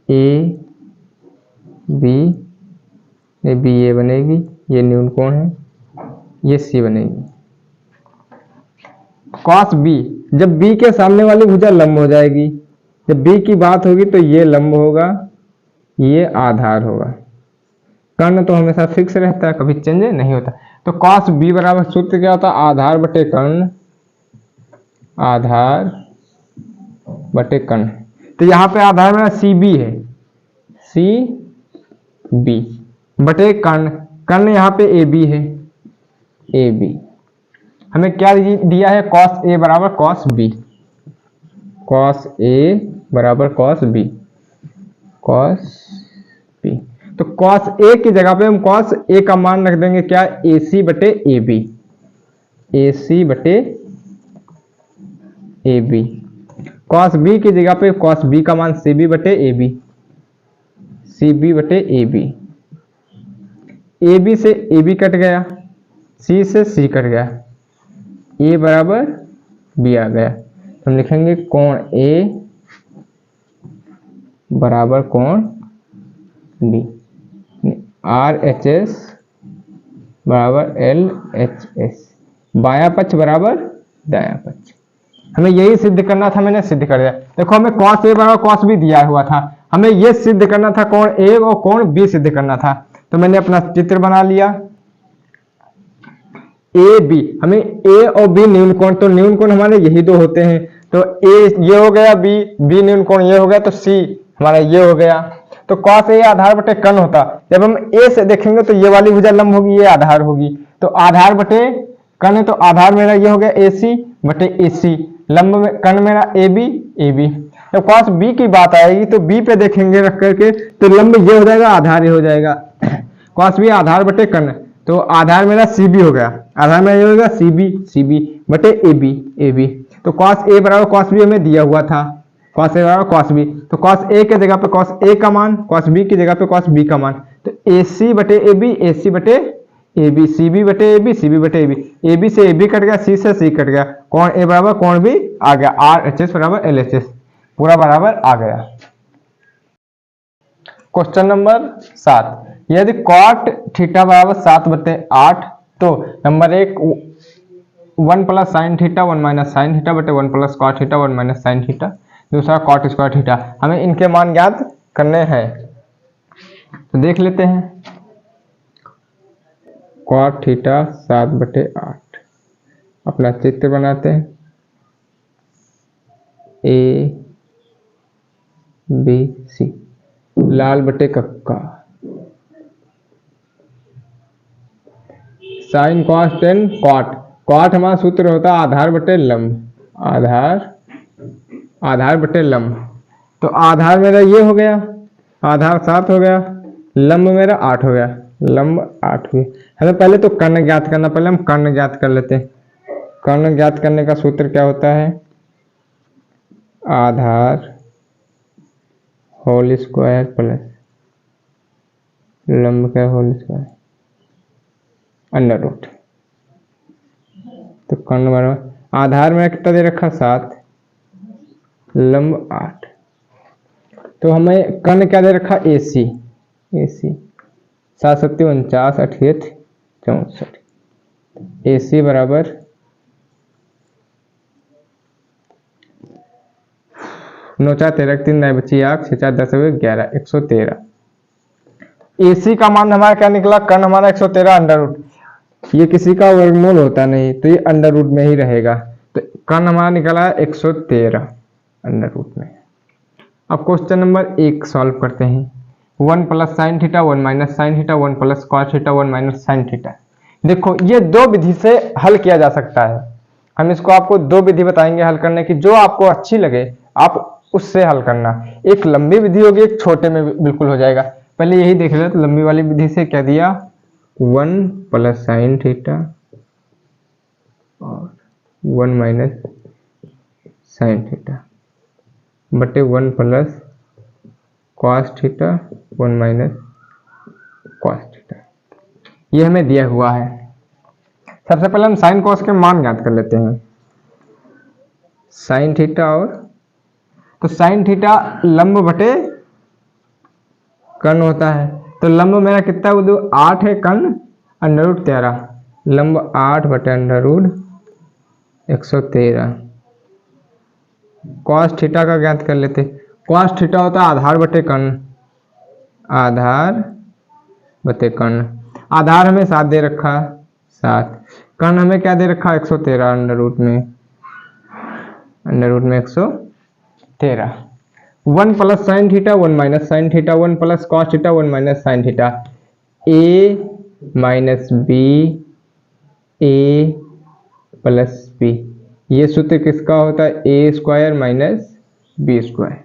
ए बी ये बनेगी, ये न्यून कोण है, ये सी बनेगी। cos बी, जब बी के सामने वाली भुजा लंब हो जाएगी, जब बी की बात होगी तो ये लंब होगा, ये आधार होगा। कर्ण तो हमेशा फिक्स रहता है, कभी चेंज नहीं होता। तो cos बी बराबर सूत्र क्या होता है? आधार बटे कर्ण, आधार बटे कर्ण। तो यहाँ पे आधार मेरा सी बी है, सी बी बटे कर्ण, कर्ण यहाँ पे ए बी है, ए बी। हमें क्या दिया है? cos ए बराबर cos बी, cos ए बराबर cos बी, cos बी। तो cos ए की जगह पे हम cos ए का मान रख देंगे क्या? ए सी बटे ए बी, ए सी बटे ए बी। cos बी की जगह पे cos बी का मान सी बी बटे ए बी, सी बी बटे ए बी। ए बी से ए बी कट गया, सी से सी कट गया, ए बराबर बी आ गया। तो हम लिखेंगे कोण ए बराबर कोण बी, आर एच एस बराबर एल एच एस, बायां पक्ष बराबर दायां पक्ष। हमें यही सिद्ध करना था, मैंने सिद्ध कर दिया। देखो हमें cos ए बराबर cos बी दिया हुआ था, हमें यह सिद्ध करना था, कोण ए और कोण बी सिद्ध करना था। तो मैंने अपना चित्र बना लिया, ए बी, हमें ए और बी न्यून कोण, तो न्यून कोण हमारे यही दो होते हैं, तो ए ये हो गया, बी न्यून कोण ये हो गया, तो सी हमारा ये हो गया। तो cos ए आधार बटे कर्ण होता, जब हम ए से देखेंगे तो ये वाली भुजा लंब होगी, ये आधार होगी, तो आधार बटे कर्ण, तो आधार मेरा ये हो गया ए सी बटे ए सी, लंब में कर्ण मेरा ए बी। जब cos बी की बात आएगी तो बी पे देखेंगे रख करके, तो लंब ये हो जाएगा, आधार ये हो जाएगा। cos बी आधार बटे कर्ण, तो आधार मेरा सी बी हो गया, आधार मेरा ये होगा सी बी बटे ए बी। तो कॉस ए बराबर कॉस बी हमें दिया हुआ था, कॉस ए बराबर कॉस बी, तो कॉस ए की जगह पे कॉस ए का मान, कॉस बी की जगह पे कॉस बी का मान, तो ए सी बटे ए बी, ए सी बटे ए बी, सी बी बटे ए बी, सी बी बटे ए बी से ए बी कट गया, सी से सी कट गया, कौन ए बराबर कौन बी आ गया, आर एच एस बराबर एल एच एस, पूरा बराबर आ गया। क्वेश्चन नंबर 7, यदि कॉट थीटा बराबर 7/8 तो number 1 1 plus sine theta 1 minus sine theta बटे 1 plus cot theta 1 minus sine theta, दूसरा कॉट स्क्वायर थीटा, हमें इनके मान ज्ञात करने हैं। तो देख लेते हैं, कॉट थीटा 7/8, अपना चित्र बनाते हैं, ए बी सी, लाल बटे कक्का, sine cos tan cot, cot हमारा सूत्र होता है आधार बटे लंब, आधार बटे लंब, तो आधार मेरा ये हो गया, आधार 7 हो गया, लंब मेरा 8 हो गया, लंब 8 हुए। हमें पहले तो कर्ण ज्ञात करना, पहले हम कर्ण ज्ञात कर लेते हैं। कर्ण ज्ञात करने का सूत्र क्या होता है, आधार होल स्क्वायर प्लस लंब का होल स्क्वायर अंडर रूट। तो कर्ण बराबर आधार में कितना दे रखा 7, लंब 8, तो हमें कर्ण क्या दे रखा ए सी, 7 7 49 88 64, ए सी बराबर 9 4 13 3 9 बची 8 6 4 10 11 113। AC का मान हमारा क्या निकला, कर्ण हमारा 113 अंडर रूट, ये किसी का वर्गमूल होता नहीं तो ये अंडर रूट में ही रहेगा, तो कर्ण हमारा निकला 113 अंडर रूट में। अब क्वेश्चन नंबर 1 सॉल्व करते हैं, 1 plus sine theta 1 minus sine theta 1 plus cos theta 1 minus sine theta. देखो ये दो विधि से हल किया जा सकता है, हम इसको आपको दो विधि बताएंगे हल करने की, जो आपको अच्छी लगे आप उससे हल करना। एक लंबी विधि होगी, एक छोटे में बिल्कुल हो जाएगा। पहले यही देख ले, तो लंबी वाली विधि से क्या दिया, 1 प्लस साइन थीटा और 1 माइनस साइन थीटा बटे 1 plus cos theta 1 minus cos theta, ये हमें दिया हुआ है। सबसे पहले हम साइन कॉस के मान ज्ञात कर लेते हैं, साइन थीटा और, तो साइन थीटा लंब बटे कर्ण होता है, तो लंब मेरा कितना है 8 है, कर्ण अंडर रूट 13, लंब 8 बटे अंडर रूट 113। कॉस थीटा का ज्ञात कर लेते, कॉस थीटा होता है आधार बटे कर्ण, आधार बटे कर्ण, आधार हमें 7 दे रखा 7, कर्ण हमें क्या दे रखा 113 अंडर रूट में 113। 1 plus sine theta 1 minus sine theta 1 plus cos theta 1 minus sine theta, A minus B A plus B, ये सूत्र किसका होता है, A square minus B square,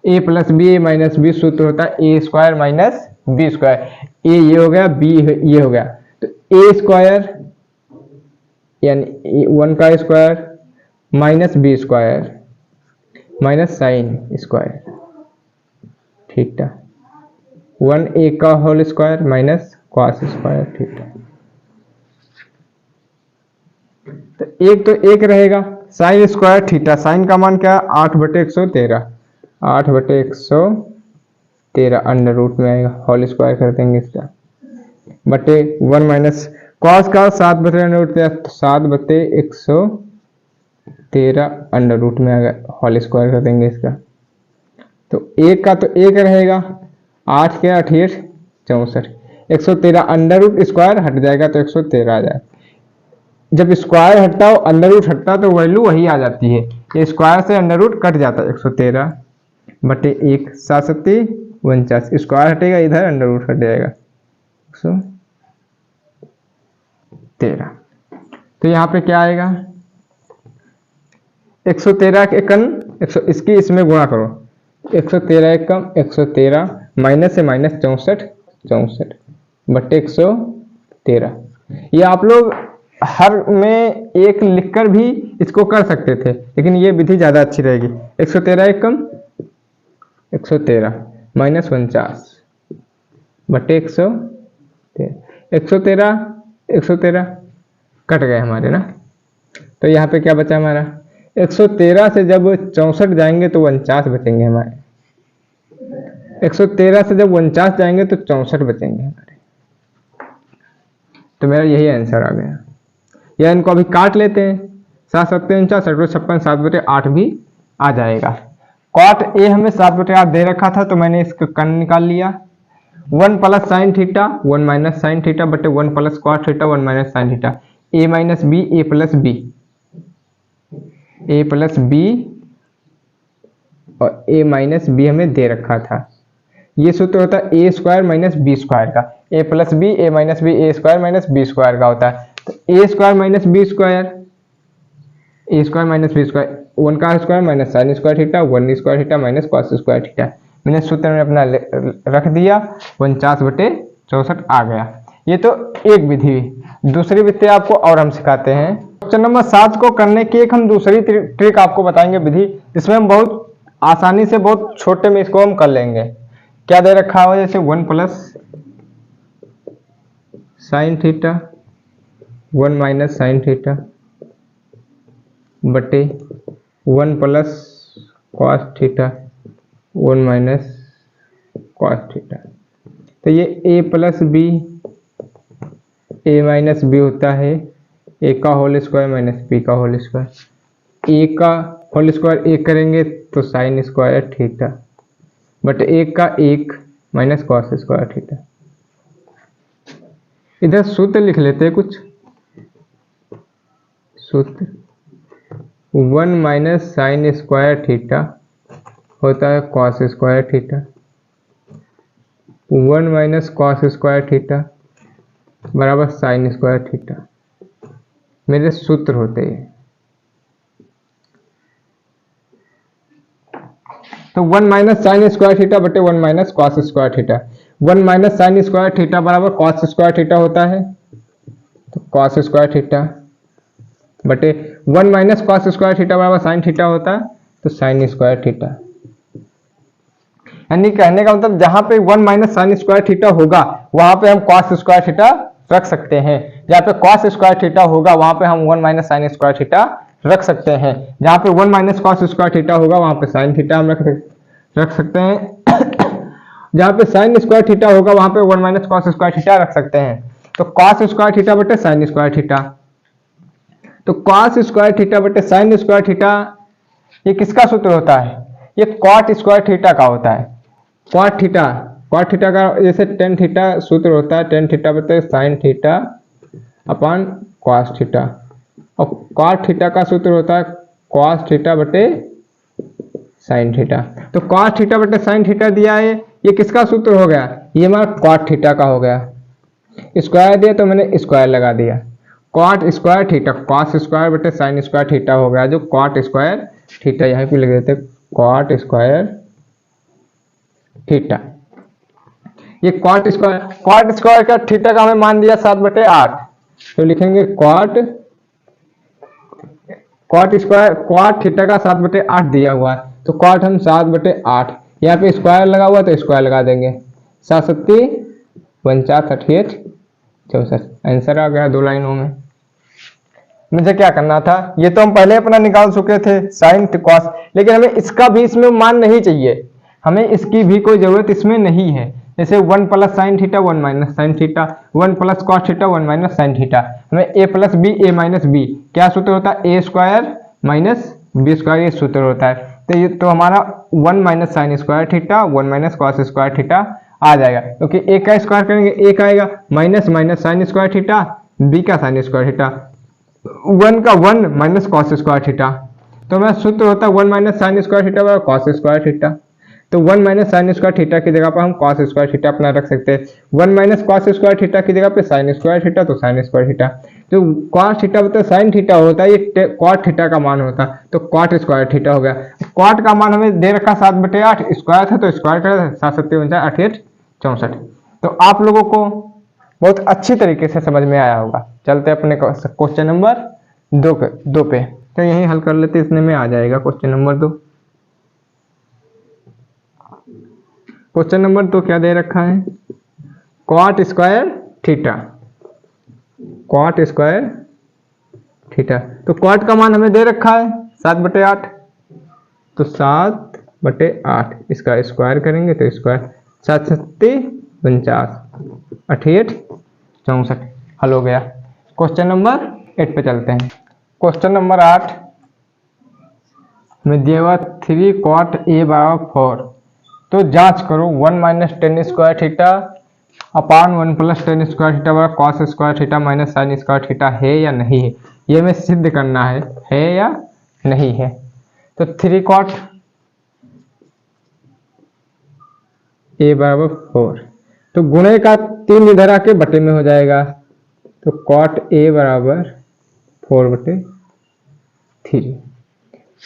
A plus B A minus B सूत्र होता है A square minus B square, A ये हो गया बी ये हो गया, तो ए स्क्वायर यानी 1 का square minus B square minus sine square theta, 1 ए का whole square minus cos square theta. तो एक रहेगा साइन स्क्वायर थीटा, साइन का मान क्या है 8 बटे 113, 8 बटे 113 अंडर रूट में आएगा, होल स्क्वायर कर देंगे इसका, बटे 1 माइनस कॉस का 7 बटे अंडर रूट 7 बटे 113 अंडर रूट में आएगा, होल स्क्वायर कर देंगे इसका, तो एक का तो एक रहेगा, 8 के 88 64, 113 अंडर रूट स्क्वायर हट जाएगा तो 113 आ जाएगा। जब स्क्वायर हटता हो अंडर रूट हटता तो वैल्यू वही आ जाती है, ये स्क्वायर से अंडर रूट कट जाता है, 113 बटे 1 7 7 49, स्क्वायर हटेगा इधर अंडर रूट हट जाएगा 113, तो यहाँ पे क्या आएगा 113 के कन इसकी इसमें गुणा करो, 113 एक कम 113 माइनस से माइनस 64 64 बटे 113 13। ये आप लोग हर में एक लिखकर भी इसको कर सकते थे, लेकिन ये विधि ज़्यादा अच्छी रहेगी। 113 एक कम 113 माइनस 49 बटे 113। 113 कट गए हमारे ना, तो यहाँ पे क्या बचा हमारा 113 से जब 64 जाएंगे तो 49 बचेंगे हमारे। 113 से जब 49 जाएंगे तो 64 बचेंगे हमारे। तो मेरा यही आंसर आ गया। या इनको अभी काट लेते हैं, 7 7 49 56 7/8 भी आ जाएगा। कॉट ए हमें 7/8 दे रखा था, तो मैंने इसका कर्ण निकाल लिया। 1 plus sine theta 1 minus sine theta बटे 1 plus cot theta 1 minus sine theta. A minus B A plus B, A plus B और ए माइनस बी हमें दे रखा था। ये सूत्र होता है A square minus B square का। ए plus B A minus B A square minus B square का होता है। तो A square minus B square, A square minus B square, 1 का square minus sine square theta 1 square theta minus cos square theta. मैंने सूत्र में अपना रख दिया, 49/64 आ गया। ये तो एक विधि। दूसरी विधि आपको और हम सिखाते हैं। क्वेश्चन नंबर 7 को करने की एक हम दूसरी ट्रिक आपको बताएंगे विधि, जिसमें हम बहुत आसानी से बहुत छोटे में इसको हम कर लेंगे। क्या दे रखा हो, जैसे 1 plus sine theta 1 minus sine theta बटे 1 plus cos theta 1 minus cos theta. तो ये ए plus B A minus B होता है, ए का होल स्क्वायर माइनस बी का होल स्क्वायर। ए का होल स्क्वायर 1 करेंगे तो साइन स्क्वायर थीटा बट 1 का 1 माइनस कॉस स्क्वायर थीटा। इधर सूत्र लिख लेते हैं कुछ। सूत्र 1 माइनस साइन स्क्वायर थीटा होता है cos square theta, 1 minus cos square theta बराबर साइन स्क्वायर थीटा। मेरे सूत्र होते हैं। तो 1 माइनस साइन स्क्वायर थीटा बटे 1 minus cos square theta. 1 minus sine square theta बराबर कॉस स्क्वायर थीटा होता है, तो कॉस स्क्वायर थीटा बटे 1 माइनस कॉस स्क्वायर थीटा बराबर साइन थीटा होता है, तो साइन स्क्वायर थीटा। यानी कहने का मतलब जहां पे 1 माइनस साइन स्क्वायर थीटा होगा वहां पे हम कॉस स्क्वायर थीटा रख सकते हैं। जहां पे कॉस स्क्वायर थीटा होगा वहां पे हम 1 माइनस साइन स्क्वायर थीटा रख सकते हैं। जहां पे 1 माइनस कॉस स्क्वायर थीटा होगा वहां पे साइन थीटा हम रख सकते हैं। जहां पे साइन स्क्वायर थीटा होगा वहां पे 1 माइनस कॉस स्क्वायर थीटा रख सकते हैं। तो कॉस स्क्वायर थीटा बटे साइन स्क्वायर थीटा, तो कॉस स्क्वायर थीटा बटे साइन स्क्वायर थीटा ये किसका सूत्र होता है? ये कॉट स्क्वायर थीटा का होता है। कॉट थीटा का जैसे टेन थीटा सूत्र होता है, टेन थीटा बटे sine theta upon cos theta, और कॉट थीटा का सूत्र होता है कॉस थीटा बटे साइन थीटा। तो कॉस थीटा बटे साइन थीटा दिया है, ये किसका सूत्र हो गया? ये हमारा कॉट थीटा का हो गया। स्क्वायर दिया तो मैंने स्क्वायर लगा दिया। Cot square theta cos square बटे साइन स्क्वायर थीटा हो गया, जो कॉट स्क्वायर थीटा यहाँ पे लिख देते कॉट स्क्वायर थीटा। ये कॉट स्क्वायर का थीटा का हमें मान दिया 7/8, तो लिखेंगे कॉट स्क्वायर कॉट थीटा का 7/8 दिया हुआ है, तो कॉट हम 7/8 यहाँ पे स्क्वायर लगा हुआ तो स्क्वायर लगा देंगे। 7 7 49 38 64 आंसर आ गया 2 लाइनों में। मुझे क्या करना था, ये तो हम पहले अपना निकाल चुके थे साइन कॉस, लेकिन हमें इसका भी इसमें मान नहीं चाहिए, हमें इसकी भी कोई जरूरत इसमें नहीं है। जैसे 1 plus sine theta 1 minus sine theta, 1 plus cos theta 1 minus sine theta. हमें A plus B A minus B क्या सूत्र होता है? A square minus B square ये सूत्र होता है। तो ये तो हमारा 1 minus sine square theta 1 minus cos square theta आ जाएगा, क्योंकि ए का स्क्वायर करेंगे एक आएगा, minus minus sine square theta B का साइन स्क्वायर थीटा, 1 का 1 माइनस कॉस स्क्वायर थीटा। तो हमारा सूत्र होता है 1 माइनस साइन स्क्वायर थीटा बराबर कॉस स्क्वायर थीटा। तो 1 माइनस साइन स्क्वायर थीटा की जगह पर हम कॉस स्क्वायर थीटा अपना रख सकते हैं। 1 माइनस कॉस स्क्वायर थीटा की जगह पे साइन स्क्वायर थीटा, तो साइन स्क्वायर थीटा। तो कॉस थीटा बता साइन थीटा होता है, ये कॉट थीटा का मान होता है, तो कॉट स्क्वायर थीटा हो गया। कॉट का मान हमें दे रखा 7/8, स्क्वायर था तो स्क्वायर करा 7 7 49 68 64। तो आप लोगों को बहुत अच्छी तरीके से समझ में आया होगा। चलते अपने क्वेश्चन नंबर 2 पे। तो यही हल कर लेते, इसने में आ जाएगा क्वेश्चन नंबर 2। क्वेश्चन नंबर 2 क्या दे रखा है? Cot square theta. Cot square theta, तो कॉट का मान हमें दे रखा है 7/8, तो 7/8 इसका स्क्वायर करेंगे तो स्क्वायर 7 7 49, 88 64 हल हो गया। क्वेश्चन नंबर 8 पे चलते हैं। क्वेश्चन नंबर 8 में दिया हुआ 3 cot a बराबर 4, तो जांच करो 1 - tan square theta upon 1 + tan square theta बराबर cos square theta minus sin square theta है या नहीं है। ये हमें सिद्ध करना है या नहीं है। तो 3 cot a बराबर 4, तो गुणे का 3 इधर आके बटे में हो जाएगा, तो cot a बराबर 4/3।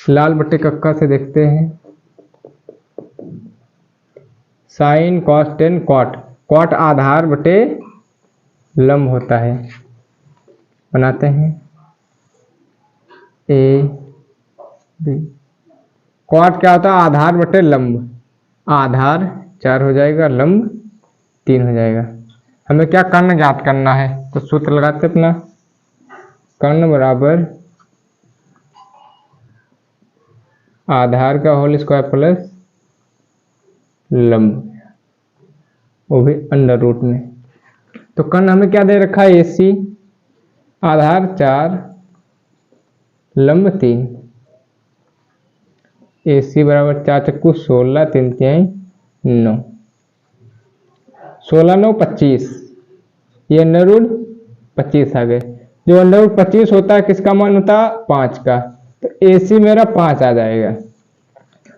लाल बटे कक्का से देखते हैं। Sine cos tan cot, cot आधार बटे लंब होता है, बनाते हैं ए बी। कॉट क्या होता है? आधार बटे लंब, आधार 4 हो जाएगा, लंब 3 हो जाएगा। हमें क्या कर्ण ज्ञात करना है, तो सूत्र लगाते अपना, कर्ण बराबर आधार का होल स्क्वायर प्लस लंब, वो भी अंडर रूट में। तो कर्ण हमें क्या दे रखा है? AC, आधार 4 लंब 3, AC बराबर 4 चक्कू 16 3 तिहाई 9, 16 9 25, ये अंडर रूट 25 आ गए। जो अंडर रूट 25 होता है किसका मान होता है? 5 का, तो AC मेरा 5 आ जाएगा,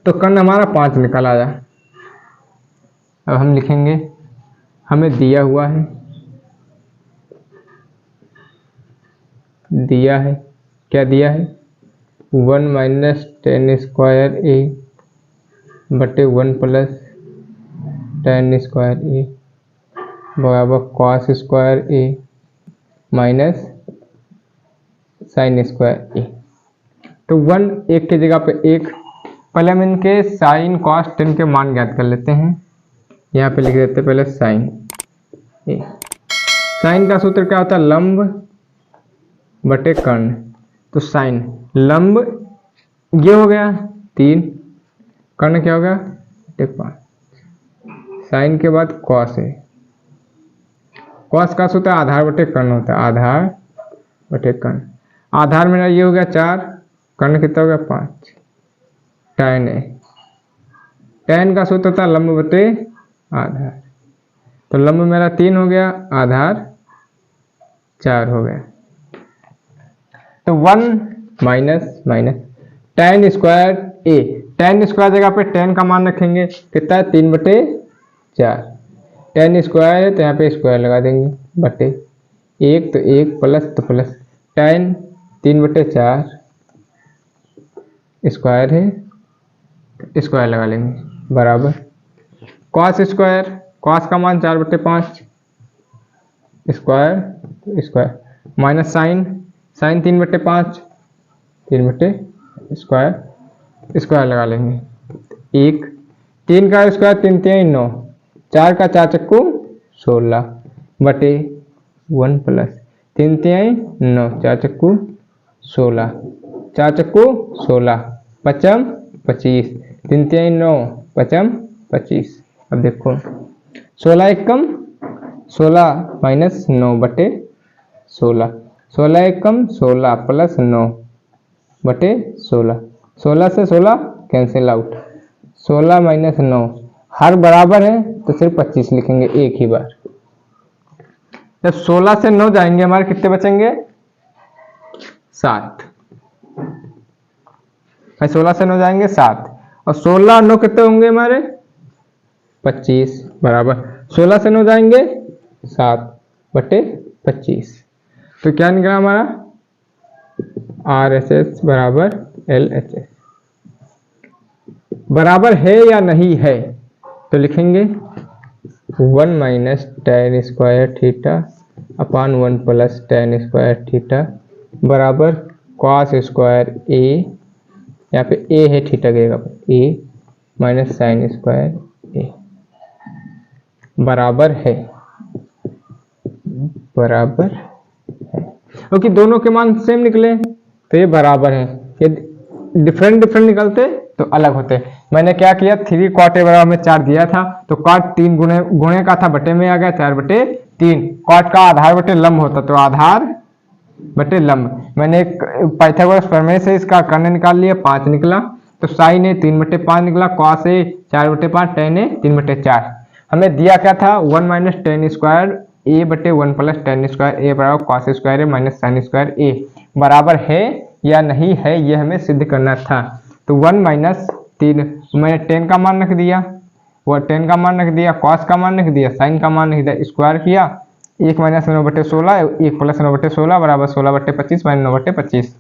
तो कर्ण हमारा 5 निकल आया। अब हम लिखेंगे, हमें दिया हुआ है, क्या दिया है? 1 - tan स्क्वायर a बटे 1 + tan स्क्वायर a बराबर cos square a minus sin square a। तो 1 1 की जगह पे 1, पहले हम इनके साइन कॉस टेन के मान ज्ञात कर लेते हैं। यहाँ पे लिख देते पहले साइन ए। साइन का सूत्र क्या होता है? लंब बटे कर्ण, तो साइन लंब ये हो गया 3, कर्ण क्या हो गया? बटे 5। साइन के बाद कॉस है, कॉस का सूत्र आधार बटे कर्ण होता है, आधार बटे कर्ण। आधार मेरा ये हो गया 4, कर्ण कितना हो गया? 5। tan है, tan का सूत्र था लंब बटे आधार, तो लंब मेरा 3 हो गया, आधार 4 हो गया। तो 1 minus tan square a, tan square जगह पे tan का मान रखेंगे, कितना है? 3/4। tan स्क्वायर है तो यहाँ पे स्क्वायर लगा देंगे, बटे 1 तो 1 प्लस तो प्लस, tan 3/4 स्क्वायर है, स्क्वायर लगा लेंगे, बराबर कॉस स्क्वायर, कॉस का मान 4/5 स्क्वायर माइनस साइन 3/5 स्क्वायर लगा लेंगे। 1 3 का स्क्वायर 3 तिहाई 9, 4 का 4 चक्कू 16 बटे 1 + 3 तिहाई 9, 4 चक्कू 16, 4 चक्कू 16 पचम 25, 3 तिहाई 9 पचम 25। अब देखो 16 एकम 16 माइनस 9 बटे 16, 16 एकम 16 प्लस 9 बटे 16, 16 से 16 कैंसिल आउट, 16 माइनस 9, हर बराबर है तो सिर्फ 25 लिखेंगे एक ही बार। जब 16 से 9 जाएंगे हमारे कितने बचेंगे? 7। 16 से 9 जाएंगे 7, और 16 और 9 कितने होंगे हमारे? 25, बराबर 16 से 9 जाएंगे 7/25। तो क्या निकला हमारा? RHS बराबर LHS। बराबर है या नहीं है, तो लिखेंगे 1 minus ten square theta upon 1 plus ten square theta बराबर कॉस स्क्वायर ए, यहाँ पे ए है थीटा गिरेगा ए माइनस साइन स्क्वायर ए बराबर है क्योंकि दोनों के मान सेम निकले तो ये बराबर है। ये डिफरेंट निकलते तो अलग होते। मैंने क्या किया, 3 कॉट ए बराबर में 4 दिया था तो कॉट 3 गुणे का था, बटे में आ गया 4/3। कॉट का आधार बटे लंब होता तो आधार बटे लंब। मैंने एक पाइथागोरस प्रमेय से इसका कर्ण निकाल लिया, 5 निकला। तो साइन ए 3/5 निकला, कॉस ए 4/5, टेन ए 3/4। हमें दिया क्या था, 1 माइनस टेन स्क्वायर ए बटे 1 प्लस टेन स्क्वायर ए बराबर कॉस स्क्वायर ए माइनस साइन स्क्वायर ए बराबर है या नहीं है, ये हमें सिद्ध करना था। तो 1 माइनस 3 मैंने टेन का मान रख दिया, वो टेन का मान रख दिया, कॉस का मान रख दिया, साइन का मान रख दिया, स्क्वायर किया। 1 माइनस 9/16 1 प्लस 9/16 बराबर 16/25 माइनस 9/25।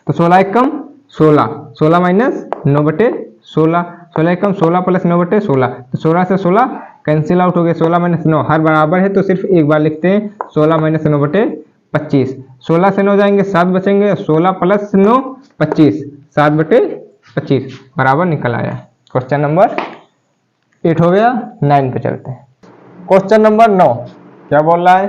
तो 16 एकम 16, 16 माइनस 9/16, 16 एकम 16 प्लस 9/16। तो 16 से 16 कैंसिल आउट हो गए, 16 माइनस 9 हर बराबर है तो सिर्फ एक बार लिखते हैं, 16 माइनस 9/25। 16 से 9 जाएंगे 7 बचेंगे, 16 प्लस 9 25, 7/25 बराबर निकल आया। क्वेश्चन नंबर 8 हो गया। 9 पे चलते हैं। क्वेश्चन नंबर 9 क्या बोल रहा है,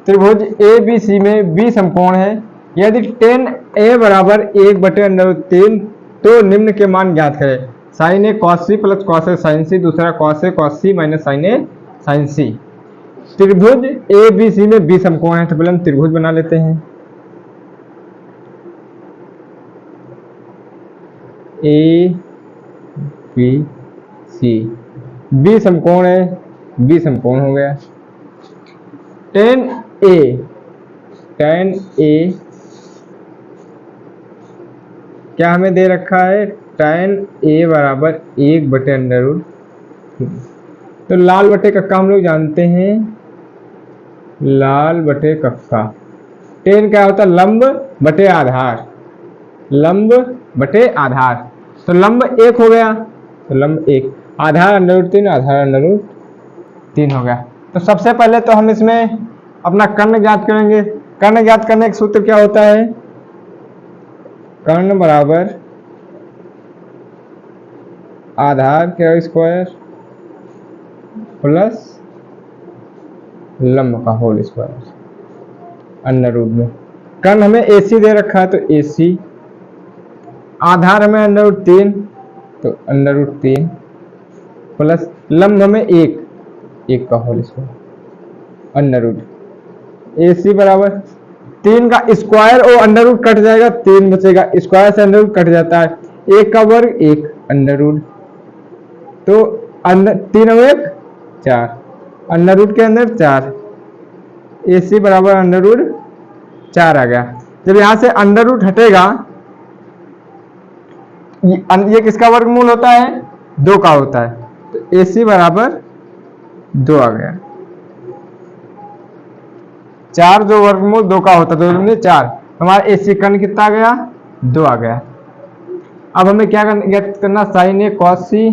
त्रिभुज ए बी सी में बी समकोण है, यदि tan a बराबर 1/√3 तो निम्न के मान ज्ञात करें। Sign A cos C plus cos A sign सी, दूसरा cos A cos C minus sign A sign सी। त्रिभुज ए बी सी में बी समकोण है तो पहले हम त्रिभुज बना लेते हैं। ए बी सी, बी समकोण है, बी समकोण हो गया। tan a क्या हमें दे रखा है, tan a बराबर 1/√3। तो लाल बटे कक्का हम लोग जानते हैं, लाल बटे कक्का। tan क्या होता है, लंब बटे आधार, लंब बटे आधार। तो लंब 1 हो गया, तो लंब 1, आधार √3, आधार √3 हो गया। तो सबसे पहले तो हम इसमें अपना कर्ण ज्ञात करेंगे। कर्ण ज्ञात करने का सूत्र क्या होता है, कर्ण बराबर आधार का स्क्वायर प्लस लंब का होल स्क्वायर अंडर रूट में। कर्ण हमें AC दे रखा है तो AC, आधार हमें √3 तो √3 प्लस लंब हमें 1 का whole square under root. AC बराबर 3 का स्क्वायर और अंडर रूट कट जाएगा, 3 बचेगा, स्क्वायर से अंडर रूट कट जाता है, 1 का वर्ग 1 अंडर रूट, तो 3 और 1 4, अंडर रूट के अंदर 4, AC बराबर अंडर रूट 4 आ गया। जब यहां से अंडर रूट हटेगा, ये किसका वर्गमूल होता है, 2 का होता है, तो AC बराबर 2 आ गया। 4 जो वर्गमूल 2 का होता है, 2 4, हमारा AC कर्ण कितना आ गया, 2 आ गया। अब हमें क्या करना, sign A cos C,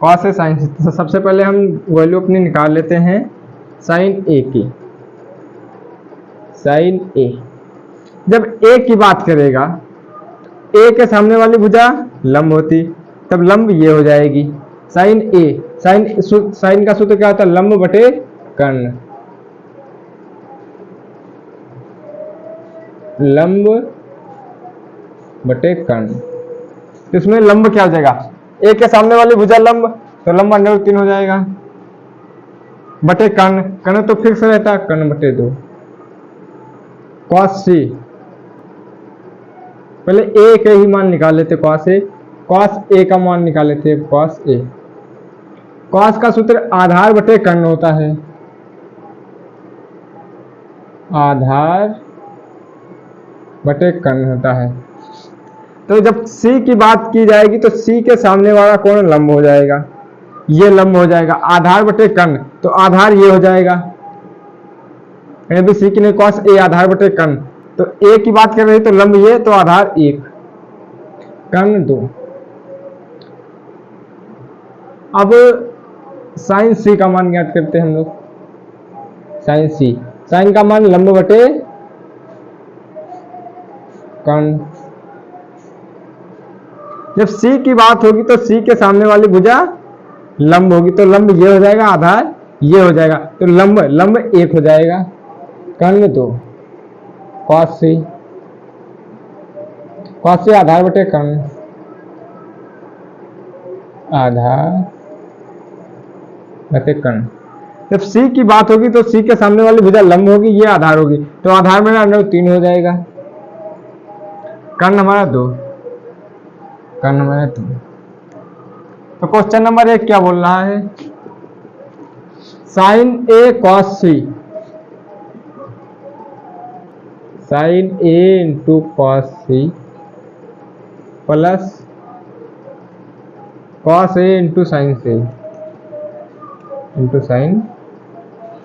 cos A sign C. तो सबसे पहले हम वैल्यू अपनी निकाल लेते हैं साइन ए की। साइन ए जब ए की बात करेगा, ए के सामने वाली भुजा लंब होती, तब लंब ये हो जाएगी साइन ए। साइन का सूत्र क्या होता है, लंब बटे कर्ण, लंब बटे कर्ण। तो इसमें लंब क्या हो जाएगा, ए के सामने वाली भुजा लंब, तो लंब √3 हो जाएगा, बटे कर्ण, कर्ण तो फिक्स रहता है, कर्ण बटे 2। कॉस सी, पहले ए के ही मान निकाल लेते, कॉस ए, कॉस ए का मान निकाल लेते, कॉस ए। कॉस का सूत्र आधार बटे कर्ण होता है, आधार बटे कर्ण होता है। तो जब C की बात की जाएगी तो C के सामने वाला कोण लंब हो जाएगा, ये लंब हो जाएगा, आधार बटे कर्ण, तो आधार ये हो जाएगा, C की नहीं कॉस ए आधार बटे कर्ण, तो A की बात कर रही तो लंब ये, तो आधार 1 कर्ण 2। अब साइन सी का मान ज्ञात करते हैं हम लोग। साइन सी, साइन का मान लंब बटे कर्ण। जब सी की बात होगी तो सी के सामने वाली भुजा लंब होगी, तो लंब ये हो जाएगा, आधार ये हो जाएगा, तो लंब लंब 1 हो जाएगा, कर्ण 2। कॉस सी, कॉस सी आधार बटे कर्ण, आधार बटे कर्ण। जब सी की बात होगी तो सी के सामने वाली भुजा लंब होगी, ये आधार होगी, तो आधार मेरा √3 हो जाएगा, कर्ण हमारा 2, कर्ण हमारा 2। तो क्वेश्चन नंबर 1 क्या बोल रहा है? Sine A cos C, sine A into cos C plus cos A into sine C into sine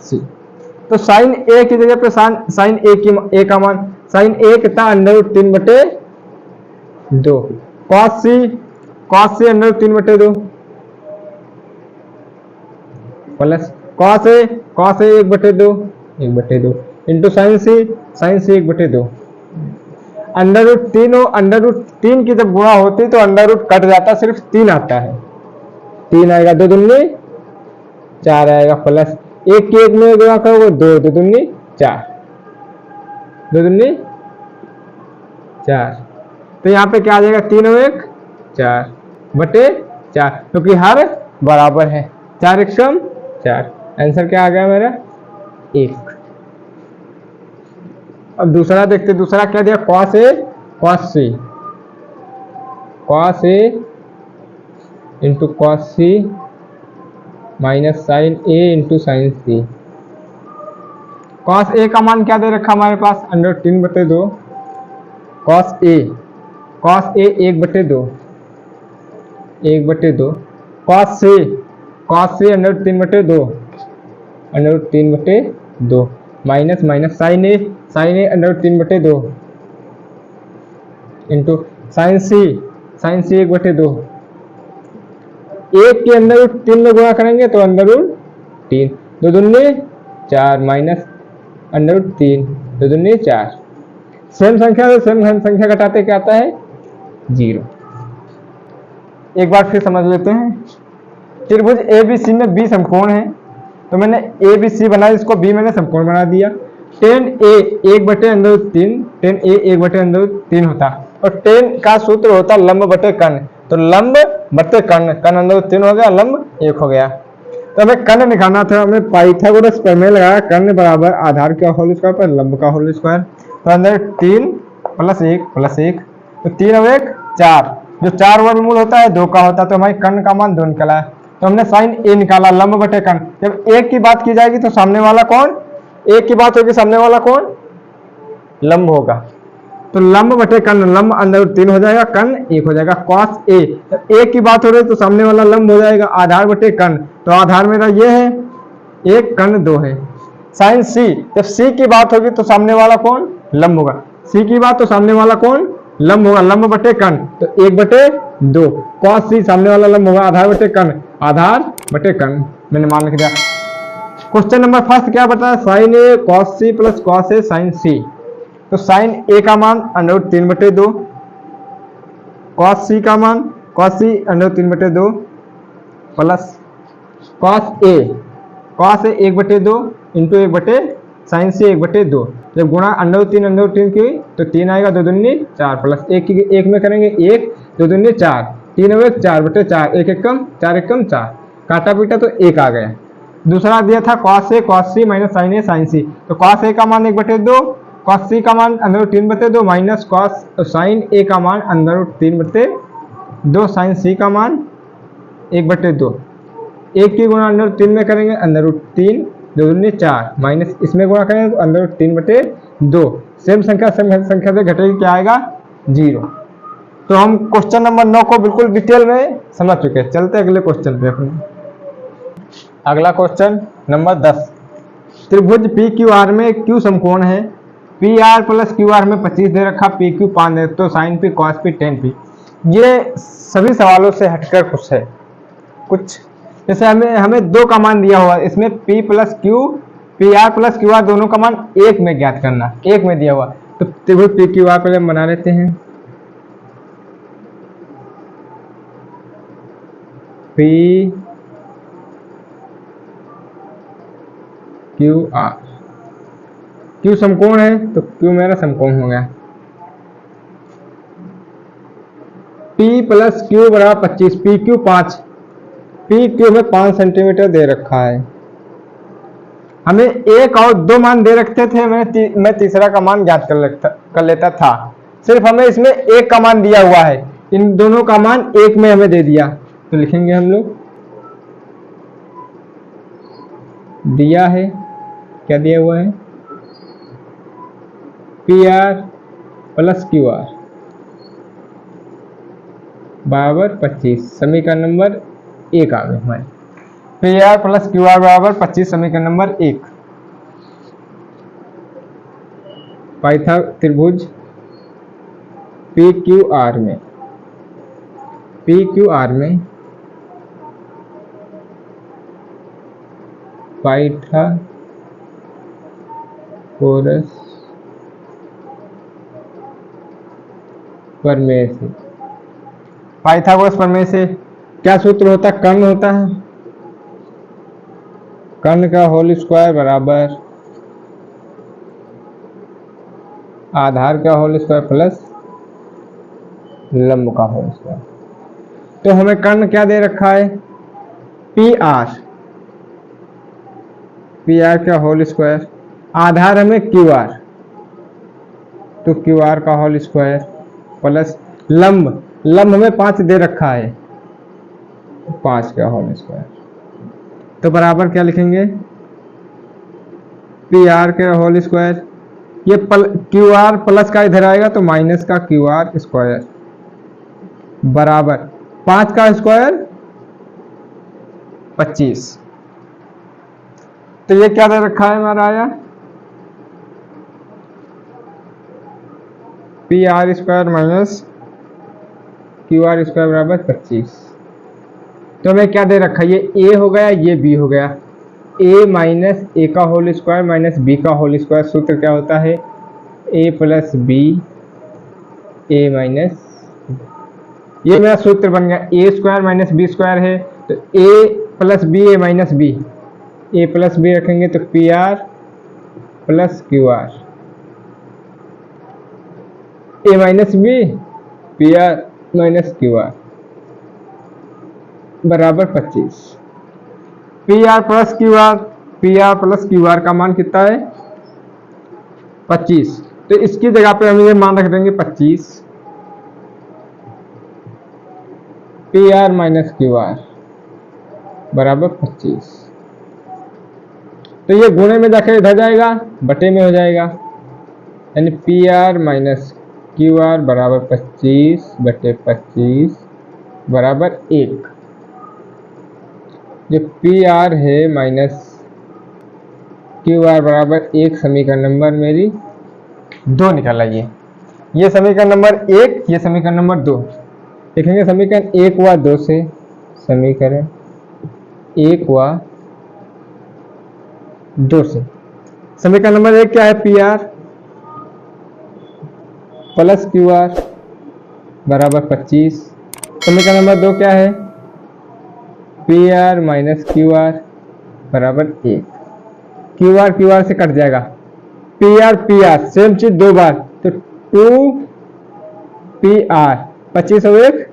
C. तो साइन ए की जगह पे साइन ए का मान, साइन ए कितना √3 बटे 2, कॉस सी √3 बटे 2 प्लस कॉस ए 1 बटे 2 इंटू साइन सी 1 बटे 2। √3 और √3 की जब गुणा होती तो अंडर कट जाता, सिर्फ 3 आता है, 3 आएगा, 2 दूनी 4 आएगा, प्लस 1 की 1 में गुणा करोगे 2 दूनी 4, 2 दूनी 4, तो यहाँ पे क्या आ जाएगा? 3 और 1 4 बटे 4, क्योंकि हर बराबर है, 4 1 4, आंसर क्या आ गया मेरा? 1। अब दूसरा देखते, दूसरा क्या दिया? Cos A cos C, cos A into cos C minus sign A into sine C. Cos A का मान क्या दे रखा हमारे पास? √3 बटे 2, कॉस ए 1 बटे 2, 1 बटे 2, कॉस सी √3 बटे 2, √3 बटे 2 माइनस माइनस साइन ए √3 बटे 2 इंटू साइन सी 1 बटे 2, 1 के √3 में गुणा करेंगे तो √3, 2 दूनी 4 माइनस √3, 2 दूनी 4, सेम संख्या से सेम संख्या घटाते क्या आता है? 0। एक बार फिर समझ लेते हैं। त्रिभुज ABC में B समकोण है, तो मैंने ABC बनाया, इसको B मैंने समकोण बना दिया। tan A 1 बटे √3 होता, और tan का सूत्र होता लंब बटे कर्ण, तो लंब बटे कर्ण, कर्ण √3 हो गया, लंब 1 हो गया। तो हमें कर्ण निकालना था, हमें पाइथागोरस प्रमेय लगाया, कर्ण बराबर आधार का होल स्क्वायर पर लंब का होल स्क्वायर, तो अंदर 3 प्लस 1, तो 3 और 1 4, जो 4 वर्गमूल होता है 2 का होता है, तो हमारी कर्ण का मान 2 निकला है। तो हमने साइन ए निकाला, लंब बटे कर्ण। जब 1 की बात की जाएगी तो सामने वाला कौन? 1 की बात होगी, सामने वाला कौन? लंब होगा, तो लंब बटे कर्ण, लंब √3 हो जाएगा, कर्ण 1 हो जाएगा। कॉस ए, 1 की बात हो रही है तो सामने वाला लंब हो जाएगा, आधार बटे कर्ण, तो आधार मेरा ये है 1, कर्ण 2 है। साइन सी, जब सी की बात होगी तो सामने वाला कौन? लंब होगा, सी की बात तो सामने वाला कौन? लंब होगा, लंब बटे कर्ण, तो 1 बटे 2, कॉस सी सामने वाला लंब होगा, आधार बटे कर्ण, आधार बटे कर्ण, मैंने मान लिख दिया। क्वेश्चन नंबर फर्स्ट क्या बताया? Sign A cos C plus cos A sign C, तो साइन ए का मान √3 बटे 2, कॉस सी का मान कॉस सी √3 बटे 2 प्लस कॉस ए 1 बटे 2 इंटू 1 बटे साइन सी 1 बटे 2, जब गुणा √3 की तो 3 आएगा, 2 दूनी 4 प्लस 1 की 1 में करेंगे 1, 2 दूनी 4, 3 और 1 4 बटे 4, 1 एकम 4 एकम 4, काटा पीटा तो 1 आ गया। दूसरा दिया था cos A cos C minus sign A sign C, तो कॉस ए का मान 1 बटे 2, कॉस सी का मान √3 बटे 2 माइनस कॉस साइन ए का मान √3 बटे 2, साइन सी का मान 1 बटे 2, 1 की गुणा √3 में करेंगे √3, 2 दूनी 4 माइनस इसमें गुणा करेंगे तो √3 बटे 2, सेम संख्या से घटेगी, क्या आएगा? 0। तो हम क्वेश्चन नंबर 9 को बिल्कुल डिटेल में समझ चुके हैं। चलते अगले क्वेश्चन पे अपने। अगला क्वेश्चन नंबर 10, त्रिभुज PQR में Q समकोण है, PR प्लस QR में 25 दे रखा, PQ 5 दे, तो sign P cos P tan P। ये सभी सवालों से हटकर कुछ है, कुछ जैसे हमें हमें दो का मान दिया हुआ, इसमें P plus Q, P R plus Q are दोनों का मान एक में ज्ञात करना, एक में दिया हुआ। तो त्रिभुज पी क्यू आर पहले हम बना लेते हैं। पी क्यू आर, क्यू समकोण है तो क्यू मेरा समकोण हो गया। P प्लस क्यू बराबर 25, पी क्यू 5, पी क्यू में 5 सेंटीमीटर दे रखा है। हमें एक और दो मान दे रखते थे, मैं तीसरा का मान ज्ञात कर लेता था। सिर्फ हमें इसमें एक का मान दिया हुआ है, इन दोनों का मान एक में हमें दे दिया। तो लिखेंगे हम लोग, दिया है, क्या दिया हुआ है, P R plus Q R बराबर 25, समीकरण नंबर 1 आ गए हमारे। P R plus Q R बराबर 25, समीकरण नंबर 1। पाइथागोरस त्रिभुज पी क्यू आर में, पाइथागोरस प्रमेय से, पाइथागोरस प्रमेय से क्या सूत्र होता है, कर्ण होता है, कर्ण का होल स्क्वायर बराबर आधार का होल स्क्वायर प्लस लंब का होल स्क्वायर। तो हमें कर्ण क्या दे रखा है, पी आर का होल स्क्वायर, आधार हमें क्यू आर, तो क्यू आर का होल स्क्वायर प्लस लंब हमें 5 दे रखा है, 5 का होल स्क्वायर। तो बराबर क्या लिखेंगे, पी आर के होल स्क्वायर, ये क्यू आर प्लस का इधर आएगा तो माइनस का क्यू आर स्क्वायर बराबर 5 का स्क्वायर 25। तो ये क्या दे रखा है हमारा, आया P R square minus Q are square बराबर 25। तो हमें क्या दे रखा है, ये ए हो गया, ये बी हो गया, ए माइनस ए का होल स्क्वायर माइनस बी का होल स्क्वायर। सूत्र क्या होता है, A plus B A minus, ये मेरा सूत्र बन गया। A square minus B square है, तो A plus B A minus B, A plus B रखेंगे तो P R plus Q R, A minus B P R minus Q R बराबर 25। P R plus Q R, P R plus Q R का मान कितना है, 25। तो इसकी जगह पे हम ये मान रख देंगे 25, P R minus Q R बराबर 25। तो ये गुणे में जाकर इधर जाएगा, बटे में हो जाएगा, यानी P R minus Q R बराबर 25 बटे 25 बराबर 1। जो पी आर है माइनस क्यू आर बराबर 1, समीकरण नंबर मेरी 2 निकल आई है। ये समीकरण नंबर 1, ये समीकरण नंबर 2। लिखेंगे समीकरण 1 व 2 से, समीकरण 1 व 2 से। समीकरण नंबर 1 क्या है, P R plus Q R बराबर 25। समीकरण नंबर 2 क्या है, P R minus Q R बराबर 1। क्यू आर से कट जाएगा, पी आर सेम चीज 2 बार, तो 2 पी आर 25 और 1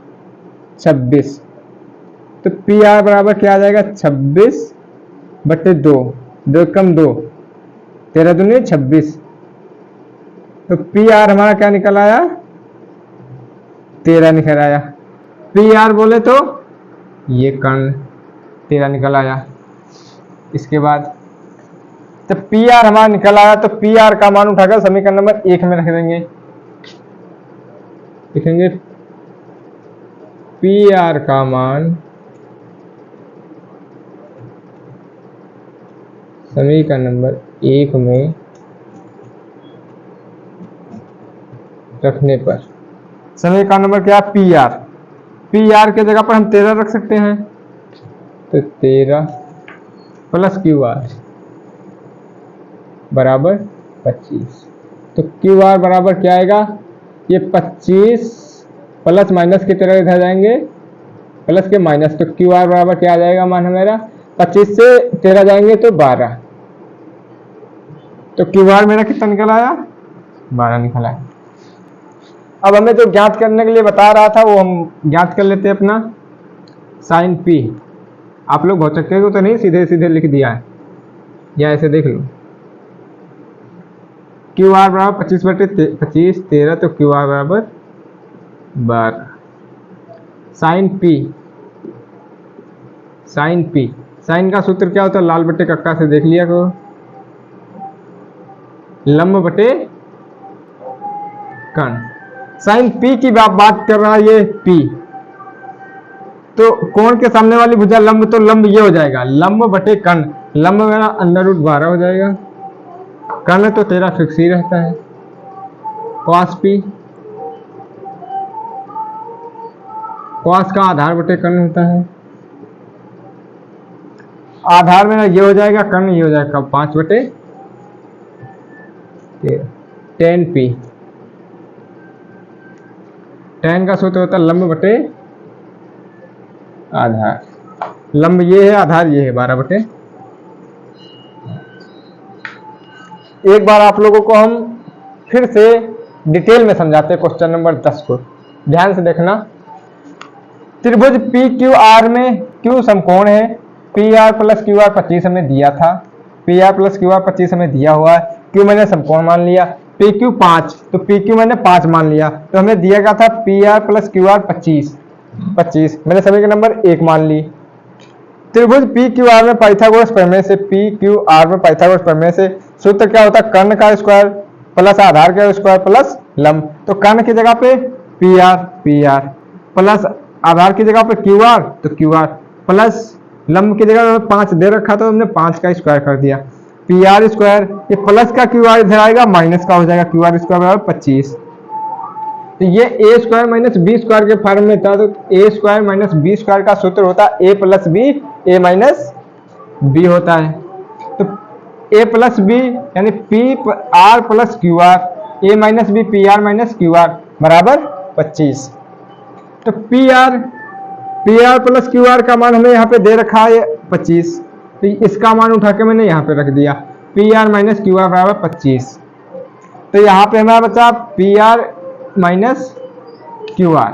26। तो पी आर बराबर क्या आ जाएगा, 26 बटे 2, 2 कम 2, 13 दूनी 26। तो पी आर हमारा क्या निकल आया, 13 निकल आया। पी आर बोले तो ये कर्ण 13 निकल आया। इसके बाद जब पी आर हमारा निकल आया तो पी आर का मान उठाकर समीकरण नंबर 1 में रख देंगे। लिखेंगे पी आर का मान समीकरण नंबर 1 में रखने पर, समीकरण नंबर क्या, पी आर, पी आर के जगह पर हम 13 रख सकते हैं, तो 13 प्लस क्यू आर बराबर 25। तो क्यू आर बराबर क्या आएगा, ये 25 प्लस माइनस की तरह इधर जाएंगे, प्लस के माइनस, तो क्यू आर बराबर क्या आ जाएगा मान मेरा, 25 से 13 जाएंगे तो 12। तो क्यू आर मेरा कितना निकल आया, 12 निकल आया। अब हमें जो ज्ञात करने के लिए बता रहा था वो हम ज्ञात कर लेते हैं अपना साइन पी। आप लोग बहुत चक्के को तो नहीं सीधे सीधे लिख दिया है, या ऐसे देख लो, क्यू आर बराबर 25/25 13, तो क्यू आर बराबर 12। Sine P, sine P, sine का सूत्र क्या होता है, लाल बट्टे कक्का से देख लिया करो, लंब बटे कर्ण। साइन पी की बात कर रहा है ये पी, तो कोण के सामने वाली भुजा लंब, तो लंब ये हो जाएगा लंब बटे कर्ण, लंब मेरा √12 हो जाएगा, कर्ण तो तेरा फिक्स ही रहता है, कॉस पी, कॉस का आधार बटे कर्ण होता है, आधार मेरा ये हो जाएगा, कर्ण ये हो जाएगा 5/13। टेन पी, टेन का सूत्र होता है लंब बटे आधार, लंब ये है आधार ये है 12/। एक बार आप लोगों को हम फिर से डिटेल में समझाते हैं क्वेश्चन नंबर 10 को, ध्यान से देखना। त्रिभुज पी क्यू आर में क्यू समकोण है, P R plus Q are 25 हमें दिया था, P R plus Q are 25 हमें दिया हुआ है, क्यू मैंने समकोण मान लिया, पी क्यू 5, तो पी क्यू मैंने 5 मान लिया, तो हमें दिया गया था P R plus Q are 25 मैंने सभी के नंबर 1 मान ली। त्रिभुज पी क्यू आर में पाइथागोरस प्रमेय से, पी क्यू आर में पाइथागोरस प्रमेय से सूत्र क्या होता है, कर्ण का स्क्वायर प्लस आधार का स्क्वायर प्लस लंब, तो कर्ण की जगह पे पी आर प्लस आधार की जगह पे क्यू आर, तो क्यू आर प्लस लंब की जगह 5 दे रखा तो हमने 5 का स्क्वायर कर दिया, पी आर स्क्वायर, ये प्लस का क्यू आर इधर आएगा माइनस का हो जाएगा, क्यू आर स्क्वायर बराबर 25। तो ये A square minus B square के फॉर्म में था, तो A square minus B square का सूत्र होता है A plus B, A minus B होता है, तो ए प्लस बी यानी P R plus Q R, A minus B P R minus Q R बराबर 25। तो P R plus Q R का मान हमें यहाँ पे दे रखा है 25, तो इसका मान उठा के मैंने यहाँ पे रख दिया, P R minus Q R बराबर 25। तो यहाँ पे हमारा बचा P R minus Q R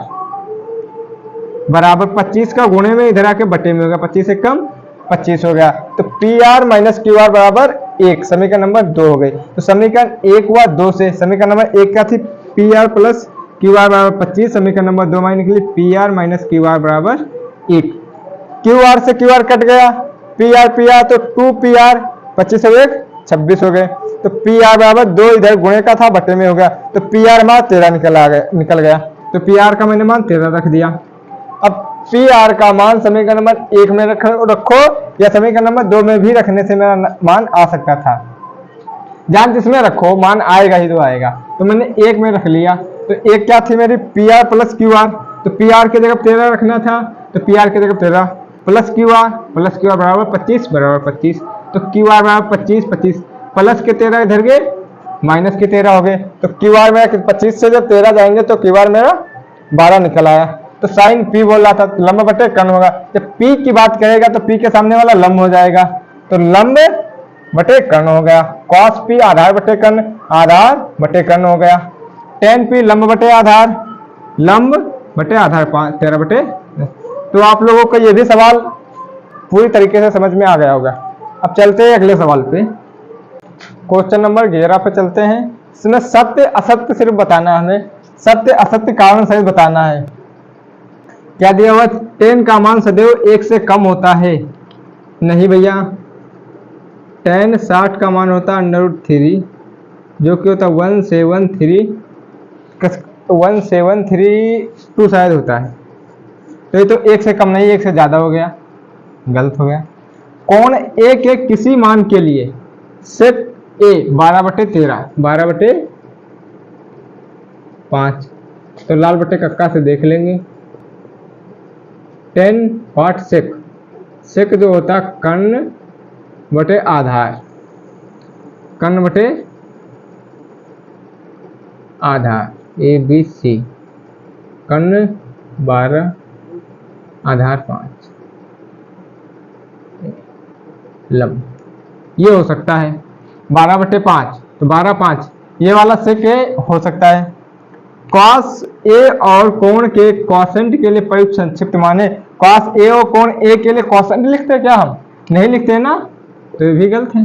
बराबर 25 का गुणे में इधर आके बटे में हो गया, 25 से कम 25 हो गया, तो P R minus Q R बराबर 1, समीकरण नंबर 2 हो गई। तो समीकरण 1 हुआ 2 से, समीकरण नंबर 1 क्या थी, P R plus Q R बराबर 25, समीकरण नंबर 2 माइनस निकली P R minus Q R बराबर 1। क्यू आर से क्यू आर कट गया, पी आर तो 2 पी आर 25 हो गए 26 हो गए, तो पी आर बराबर 2 इधर गुणे का था बटे में हो गया, तो पी आर हमारा 13 निकल गया, तो पी आर का मैंने मान 13 रख दिया। अब पी आर का मान समीकरण नंबर 1 में रखो या समीकरण नंबर 2 में भी रखने से मेरा मान आ सकता था, जहां जिसमें रखो मान आएगा ही तो आएगा, तो मैंने 1 में रख लिया। तो 1 क्या थी मेरी, P R plus Q are, तो पी आर की जगह 13 रखना था, तो पी आर की जगह 13 प्लस क्यू आर बराबर 25 बराबर 25, तो क्यू आर बराबर 25 प्लस के 13 इधर गए माइनस के 13 हो गए, तो क्यू आर मेरा 25 से जब 13 जाएंगे तो क्यू आर मेरा 12 निकल आया। तो साइन पी बोल रहा था लंब बटे कर्ण होगा, जब पी की बात करेगा तो पी के सामने वाला लंब हो जाएगा, तो लंब बटे कर्ण हो गया, कॉस पी आधार बटे कर्ण, आधार बटे कर्ण हो गया, टेन पी लंब बटे आधार, लंब बटे आधार 13/। तो आप लोगों को ये भी सवाल पूरी तरीके से समझ में आ गया होगा। अब चलते हैं अगले सवाल पे, क्वेश्चन नंबर 11 पे चलते हैं। इसमें सत्य असत्य सिर्फ बताना है हमें, सत्य असत्य कारण सहित बताना है। क्या दिया हुआ, 10 का मान सदैव 1 से कम होता है, नहीं भैया, 10 60 का मान होता है √3 जो कि होता है 173 शायद होता है, तो ये तो 1 से कम नहीं 1 से ज्यादा हो गया, गलत हो गया। कोण ए के किसी मान के लिए सेक ए 12/13 12/5, तो लाल बटे कक्का से देख लेंगे, 10 वाट सेक सेक जो होता है कर्ण बटे आधार, कर्ण बटे आधार ABC, कर्ण 12 आधार 5 लंब, ये हो सकता है 12/5, तो 12/5 ये वाला सेक ए हो सकता है। कॉस ए और कोण के कॉसेंट के लिए प्रयुक्त संक्षिप्त माने, कॉस ए और कोण ए के लिए कॉसेंट लिखते हैं क्या? हम नहीं लिखते हैं ना, तो ये भी गलत है।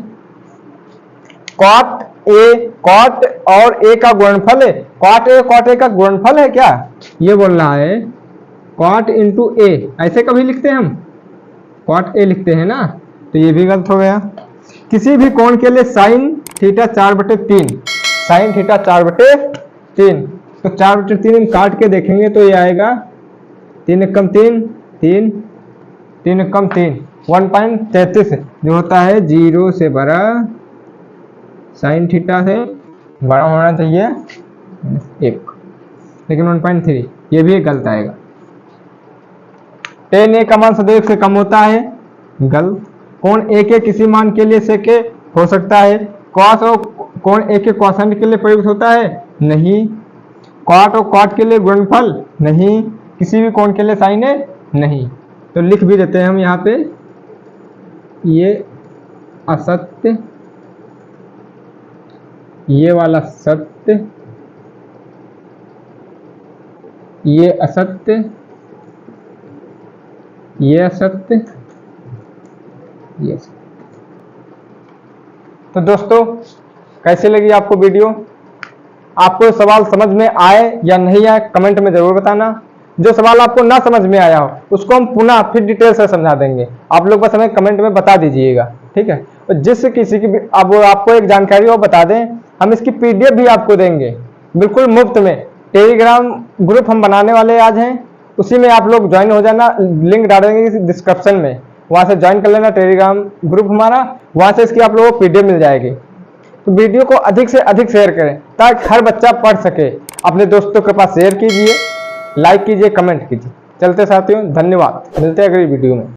कॉट और ए का गुणनफल है, कॉट ए का गुणनफल है क्या? ये बोल रहा है कॉट इंटू ए, ऐसे कभी लिखते हैं हम? कॉट ए लिखते हैं ना, तो ये भी गलत हो गया। किसी भी कोण के लिए साइन थीटा 4/3, साइन थीटा 4/3, तो 4/3 हम काट के देखेंगे तो ये आएगा 3 × 3 3, 3 × 3 1.33 जो होता है 0 से बड़ा, साइन थीटा से बड़ा होना चाहिए 1, लेकिन 1.3 ये भी गलत आएगा। tan a का मान सदैव से कम होता है, गलत। कोण a के किसी मान के लिए sec a हो सकता है, cos और कोण a के कोसेंट के लिए प्रयुक्त होता है, नहीं। कॉट और कॉट के लिए गुणनफल, नहीं। किसी भी कोण के लिए साइन है, नहीं। तो लिख भी देते हैं हम यहाँ पे, ये असत्य, ये वाला सत्य, ये असत्य, ये असत्य, ये असत्य। तो दोस्तों कैसे लगी आपको वीडियो? आपको सवाल समझ में आए या नहीं आए कमेंट में जरूर बताना। जो सवाल आपको ना समझ में आया हो उसको हम पुनः फिर डिटेल से समझा देंगे, आप लोग बस हमें कमेंट में बता दीजिएगा, ठीक है। और जिस किसी की भी अब आपको एक जानकारी हो बता दें, हम इसकी PDF भी आपको देंगे बिल्कुल मुफ्त में। टेलीग्राम ग्रुप हम बनाने वाले आज हैं, उसी में आप लोग ज्वाइन हो जाना, लिंक डाल देंगे डिस्क्रिप्शन में, वहां से ज्वाइन कर लेना टेलीग्राम ग्रुप हमारा, वहां से इसकी आप लोगों को PDF मिल जाएगी। तो वीडियो को अधिक से अधिक शेयर करें ताकि हर बच्चा पढ़ सके। अपने दोस्तों के पास शेयर कीजिए, लाइक कीजिए, कमेंट कीजिए। चलते साथियों, धन्यवाद, मिलते हैं अगली वीडियो में।